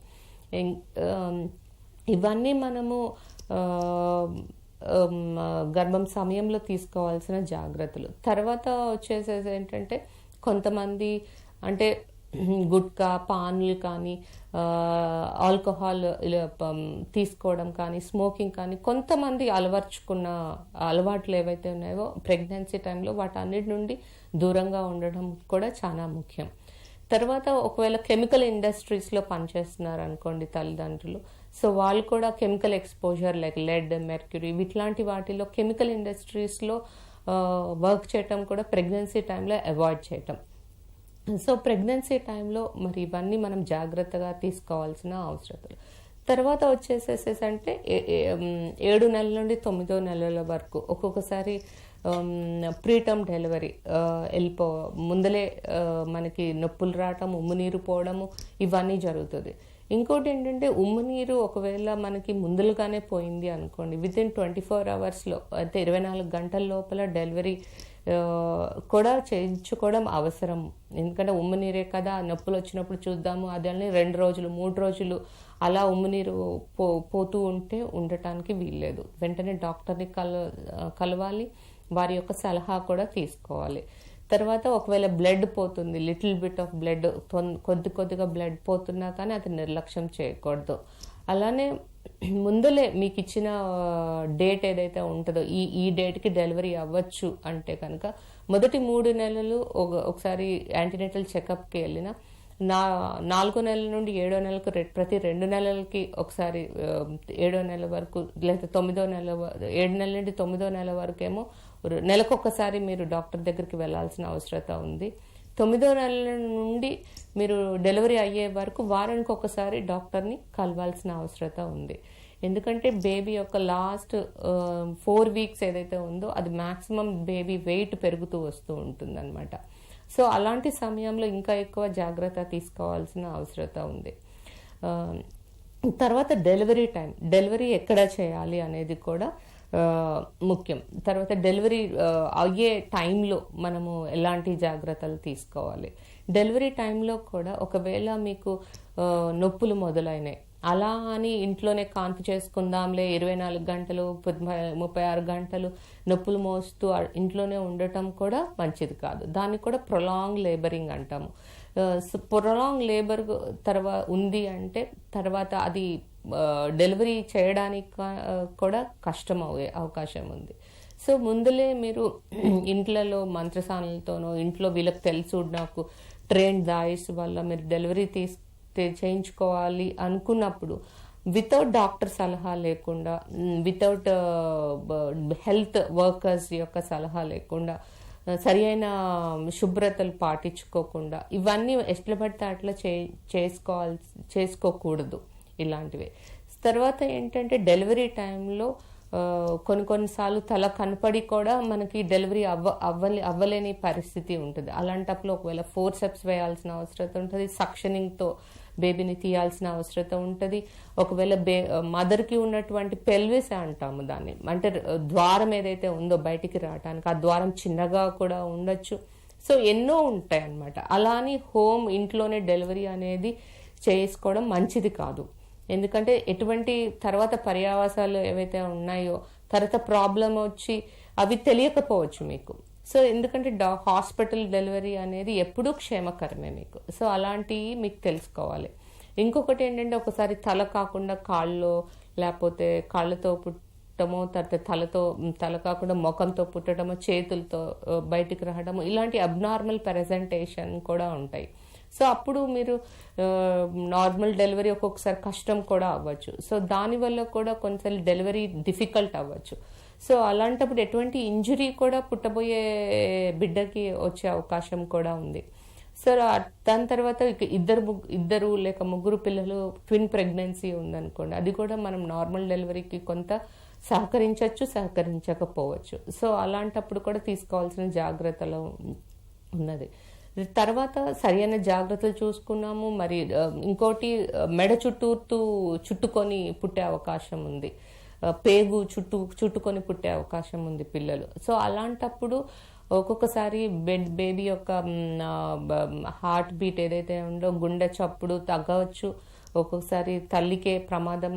ఇవన్నీ మనము గర్భం సమయంలో తీసుకోవాల్సిన జాగ్రత్తలు. తర్వాత వచ్చేసేసి ఏంటంటే కొంతమంది అంటే గుట్కా, పాన్లు కానీ, ఆల్కహాల్ తీసుకోవడం కానీ, స్మోకింగ్ కానీ కొంతమంది అలవర్చుకున్న అలవాట్లు ఏవైతే ఉన్నాయో ప్రెగ్నెన్సీ టైంలో వాటన్నిటి నుండి దూరంగా ఉండడం కూడా చాలా ముఖ్యం. తర్వాత ఒకవేళ కెమికల్ ఇండస్ట్రీస్లో పనిచేస్తున్నారు అనుకోండి తల్లిదండ్రులు, సో వాళ్ళు కూడా chemical exposure like lead, mercury ఇట్లాంటి వాటిలో కెమికల్ ఇండస్ట్రీస్లో వర్క్ చేయటం కూడా ప్రెగ్నెన్సీ టైంలో అవాయిడ్ చేయటం. సో ప్రెగ్నెన్సీ టైంలో మరి ఇవన్నీ మనం జాగ్రత్తగా తీసుకోవాల్సిన అవసరతలు. తర్వాత వచ్చేసేసి అంటే 7 నెలల నుండి 9వ నెలల వరకు ఒక్కొక్కసారి ప్రీటర్మ్ డెలివరీ ముందలే మనకి నొప్పులు రావటం, ఉమ్మునీరు పోవడము ఇవన్నీ జరుగుతుంది. ఇంకోటి ఏంటంటే ఉమ్మునీరు ఒకవేళ మనకి ముందులుగానే పోయింది అనుకోండి, వితిన్ 24 అవర్స్లో అంటే 24 గంటల లోపల డెలివరీ కూడా చేయించుకోవడం అవసరం. ఎందుకంటే ఉమ్మునీరే కదా, నొప్పులు వచ్చినప్పుడు చూద్దాము అదని 2 రోజులు 3 రోజులు అలా ఉమ్మునీరు పోతూ ఉండటానికి వీల్లేదు. వెంటనే డాక్టర్ని కలవాలి, వారి యొక్క సలహా కూడా తీసుకోవాలి. తర్వాత ఒకవేళ బ్లడ్ పోతుంది, లిటిల్ బిట్ ఆఫ్ బ్లడ్, కొద్దిగా బ్లడ్ పోతున్నా కానీ అది నిర్లక్ష్యం చేయకూడదు. అలానే ముందులే మీకు ఇచ్చిన డేట్ ఏదైతే ఉంటుందో ఈ డేట్కి డెలివరీ అవ్వచ్చు అంటే కనుక మొదటి 3 నెలలు ఒకసారి యాంటీనేటల్ చెకప్కి వెళ్ళిన 4వ నెల నుండి 7వ నెలకు ప్రతి 2 నెలలకి ఒకసారి 7వ నెల వరకు లేదా 9వ నెల 7 నెలల నుండి 9వ నెల వరకేమో నెలకొకసారి మీరు డాక్టర్ దగ్గరికి వెళ్ళాల్సిన అవసరత ఉంది. 9వ నెల నుండి మీరు డెలివరీ అయ్యే వరకు వారానికి ఒకసారి డాక్టర్ని కలవాల్సిన అవసరత ఉంది. ఎందుకంటే బేబీ యొక్క లాస్ట్ 4 వీక్స్ ఏదైతే ఉందో అది మ్యాక్సిమం బేబీ వెయిట్ పెరుగుతూ వస్తూ ఉంటుంది అనమాట. సో అలాంటి సమయంలో ఇంకా ఎక్కువ జాగ్రత్త తీసుకోవాల్సిన అవసరత ఉంది. తర్వాత డెలివరీ ఎక్కడ చేయాలి అనేది కూడా ముఖ్యం. తర్వాత డెలివరీ అయ్యే టైంలో మనము ఎలాంటి జాగ్రత్తలు తీసుకోవాలి. డెలివరీ టైంలో కూడా ఒకవేళ మీకు నొప్పులు మొదలైనాయి అలా అని ఇంట్లోనే కాన్పు చేసుకుందాంలే 24 గంటలు 36 గంటలు నొప్పులు మోస్తూ ఇంట్లోనే ఉండటం కూడా మంచిది కాదు. దాన్ని కూడా ప్రొలాంగ్ లేబరింగ్ అంటాము. ప్రొలాంగ్ లేబర్ ఉంది అంటే తర్వాత అది డెలివరీ చేయడానికి కూడా కష్టం అయ్యే అవకాశం ఉంది. సో ముందులే మీరు ఇంట్లలో మంత్రసానులతోనో ఇంట్లో వీళ్ళకి తెలుసు నాకు ట్రైన్ దాయిస్ వల్ల మీరు డెలివరీ చేయించుకోవాలి అనుకున్నప్పుడు వితౌట్ డాక్టర్ సలహా లేకుండా, వితౌట్ హెల్త్ వర్కర్స్ యొక్క సలహా లేకుండా, సరి అయిన శుభ్రతలు పాటించుకోకుండా ఇవన్నీ ఎట్లా పడితే అట్లా చేసుకోకూడదు ఇలాంటివి. తర్వాత ఏంటంటే డెలివరీ టైంలో కొన్నిసార్లు తల కనపడి కూడా మనకి డెలివరీ అవ్వలేని పరిస్థితి ఉంటుంది. అలాంటప్పుడు ఒకవేళ ఫోర్సెప్స్ వేయాల్సిన అవసరం ఉంటుంది, సక్షనింగ్తో బేబీని తీయాల్సిన అవసరం ఉంటుంది. ఒకవేళ మదర్కి ఉన్నటువంటి పెల్విస్ అంటాము దాన్ని, అంటే ద్వారం ఏదైతే ఉందో బయటికి రావడానికి, ఆ ద్వారం చిన్నగా కూడా ఉండొచ్చు. సో ఎన్నో ఉంటాయి అన్నమాట. అలాని ఇంట్లోనే డెలివరీ అనేది చేసుకోవడం మంచిది కాదు. ఎందుకంటే ఎటువంటి తర్వాత పర్యావసాలు ఏవైతే ఉన్నాయో తర్వాత ప్రాబ్లం వచ్చి అవి తెలియకపోవచ్చు మీకు. సో ఎందుకంటే హాస్పిటల్ డెలివరీ అనేది ఎప్పుడూ క్షేమకరమే మీకు. సో అలాంటివి మీకు తెలుసుకోవాలి. ఇంకొకటి ఏంటంటే ఒకసారి తల కాకుండా కాళ్ళు, లేకపోతే కాళ్ళతో పుట్టడమో, తర్వాత తల కాకుండా ముఖంతో పుట్టడమో, చేతులతో బయటికి రావడము, ఇలాంటి అబ్నార్మల్ ప్రెజెంటేషన్ కూడా ఉంటాయి. సో అప్పుడు మీరు నార్మల్ డెలివరీ ఒక్కొక్కసారి కష్టం కూడా అవ్వచ్చు. సో దానివల్ల కూడా కొన్నిసార్లు డెలివరీ డిఫికల్ట్ అవ్వచ్చు. సో అలాంటప్పుడు ఎటువంటి ఇంజురీ కూడా పుట్టబోయే బిడ్డకి వచ్చే అవకాశం కూడా ఉంది. సో దాని తర్వాత ఇద్దరు లేక ముగ్గురు పిల్లలు, ట్విన్ ప్రెగ్నెన్సీ ఉందనుకోండి, అది కూడా మనం నార్మల్ డెలివరీకి కొంత సహకరించకపోవచ్చు. సో అలాంటప్పుడు కూడా తీసుకోవాల్సిన జాగ్రత్తలు ఉన్నది. తర్వాత సరైన జాగ్రత్తలు చూసుకున్నాము. మరి ఇంకోటి మెడ చుట్టుకొని పుట్టే అవకాశం ఉంది, పేగు చుట్టుకొని పుట్టే అవకాశం ఉంది పిల్లలు. సో అలాంటప్పుడు ఒక్కొక్కసారి బేబీ యొక్క హార్ట్ బీట్ ఏదైతే ఉందో, గుండె చప్పుడు తగ్గవచ్చు. ఒక్కొక్కసారి తల్లికే ప్రమాదం,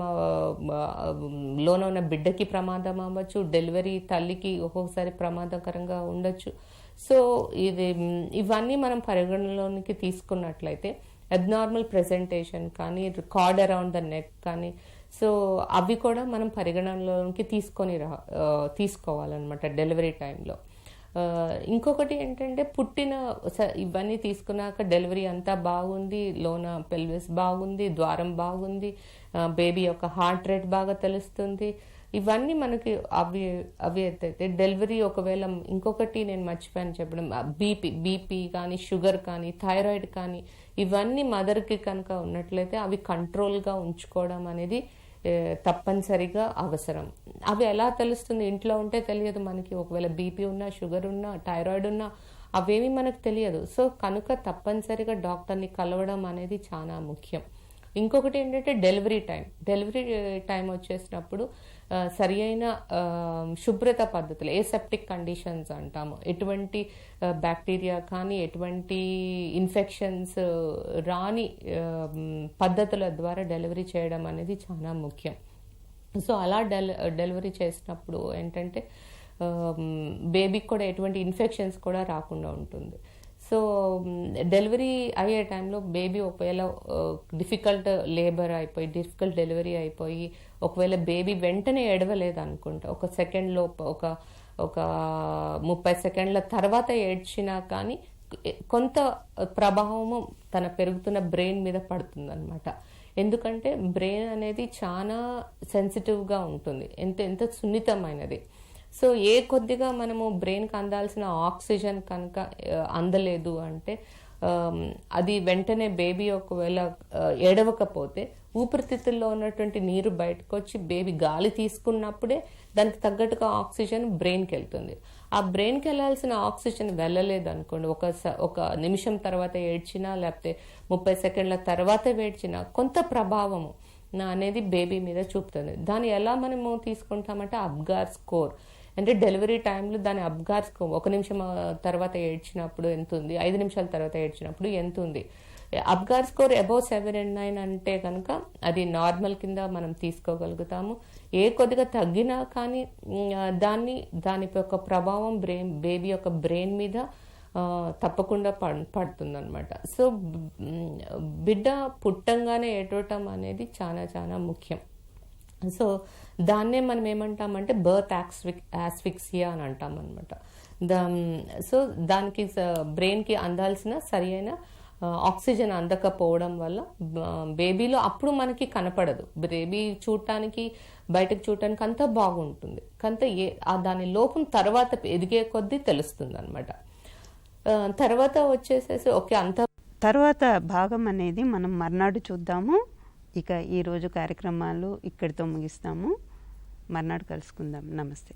లోన ఉన్న బిడ్డకి ప్రమాదం అవ్వచ్చు. డెలివరీ తల్లికి ఒక్కొక్కసారి ప్రమాదకరంగా ఉండొచ్చు. సో ఇవన్నీ మనం పరిగణలోనికి తీసుకున్నట్లయితే అబ్నార్మల్ ప్రెజెంటేషన్ కానీ, కార్డ్ అరౌండ్ ద నెక్ కానీ, సో అవి కూడా మనం పరిగణనలోకి తీసుకోవాలన్నమాట డెలివరీ టైంలో. ఇంకొకటి ఏంటంటే ఇవన్నీ తీసుకున్నాక డెలివరీ అంతా బాగుంది, లోన పెల్విస్ బాగుంది, ద్వారం బాగుంది, బేబీ యొక్క హార్ట్ రేట్ బాగా తెలుస్తుంది, ఇవన్నీ మనకి అవి అయితే డెలివరీ ఒకవేళ ఇంకొకటి నేను మర్చిపోయాను చెప్పడం, బీపీ కానీ, షుగర్ కానీ, థైరాయిడ్ కానీ, ఇవన్నీ మదర్కి కనుక ఉన్నట్లయితే అవి కంట్రోల్గా ఉంచుకోవడం అనేది తప్పనిసరిగా అవసరం. అవి ఎలా తెలుస్తుంది? ఇంట్లో ఉంటే తెలియదు మనకి. ఒకవేళ బీపీ ఉన్నా, షుగర్ ఉన్నా, థైరాయిడ్ ఉన్నా అవేమీ మనకు తెలియదు. సో కనుక తప్పనిసరిగా డాక్టర్ని కలవడం అనేది చాలా ముఖ్యం. ఇంకొకటి ఏంటంటే డెలివరీ టైం వచ్చేసినప్పుడు సరి అయిన శుభ్రత పద్ధతులు, ఏసెప్టిక్ కండిషన్స్ అంటాము, ఎటువంటి బ్యాక్టీరియా కానీ ఎటువంటి ఇన్ఫెక్షన్స్ రాని పద్ధతుల ద్వారా డెలివరీ చేయడం అనేది చాలా ముఖ్యం. సో అలా డెలివరీ చేసినప్పుడు ఏంటంటే బేబీకి కూడా ఎటువంటి ఇన్ఫెక్షన్స్ కూడా రాకుండా ఉంటుంది. సో డెలివరీ అయ్యే టైంలో బేబీ ఒకవేళ డిఫికల్ట్ డెలివరీ అయిపోయి ఒకవేళ బేబీ వెంటనే ఎడవలేదు అనుకుంటా, ఒక సెకండ్లో ఒక 30 సెకండ్ల తర్వాత ఏడ్చినా కానీ కొంత ప్రభావము తన పెరుగుతున్న బ్రెయిన్ మీద పడుతుంది అనమాట. ఎందుకంటే బ్రెయిన్ అనేది చాలా సెన్సిటివ్గా ఉంటుంది, ఎంత సున్నితమైనది. సో కొద్దిగా మనము బ్రెయిన్కి అందాల్సిన ఆక్సిజన్ కనుక అందలేదు అంటే అది వెంటనే బేబీ ఒకవేళ ఏడవకపోతే ఊపిరితిత్తుల్లో ఉన్నటువంటి నీరు బయటకు వచ్చి బేబీ గాలి తీసుకున్నప్పుడే దానికి తగ్గట్టుగా ఆక్సిజన్ బ్రెయిన్కి వెళ్తుంది. ఆ బ్రెయిన్కి వెళ్ళాల్సిన ఆక్సిజన్ వెళ్ళలేదు అనుకోండి, ఒక నిమిషం తర్వాత ఏడ్చినా లేకపోతే 30 సెకండ్ల తర్వాత ఏడ్చినా కొంత ప్రభావము అనేది బేబీ మీద చూపుతుంది. దాన్ని ఎలా మనము తీసుకుంటామంటే అబ్గార్ స్కోర్, అంటే డెలివరీ టైంలో దాని అబ్గార్ స్కోర్ 1 నిమిషం తర్వాత ఏడ్చినప్పుడు ఎంత ఉంది, 5 నిమిషాల తర్వాత ఏడ్చినప్పుడు ఎంత ఉంది. అబ్గార్ స్కోర్ అబౌవ్ 7 and 9 అంటే కనుక అది నార్మల్ కింద మనం తీసుకోగలుగుతాము. కొద్దిగా తగ్గినా కానీ దాని యొక్క ప్రభావం బేబీ యొక్క బ్రెయిన్ మీద తప్పకుండా పడుతుంది అనమాట. సో బిడ్డ పుట్టంగానే ఏడవటం అనేది చాలా చాలా ముఖ్యం. సో దాన్నే మనం ఏమంటామంటే బర్త్ ఆస్ఫిక్సియా అని అంటాం అనమాట. సో దానికి బ్రెయిన్కి అందాల్సిన సరి అయిన ఆక్సిజన్ అందకపోవడం వల్ల బేబీలో అప్పుడు మనకి కనపడదు. బేబీ చూడటానికి బయటకు చూడటానికి అంతా బాగుంటుంది, కంత దాని లోపం తర్వాత ఎదిగే కొద్దీ తెలుస్తుంది అనమాట. తర్వాత వచ్చేసేసి ఓకే అంత తర్వాత భాగం అనేది మనం మర్నాడు చూద్దాము. ఇక ఈరోజు కార్యక్రమాలు ఇక్కడితో ముగిస్తాము. మర్నాడు కలుసుకుందాం. నమస్తే.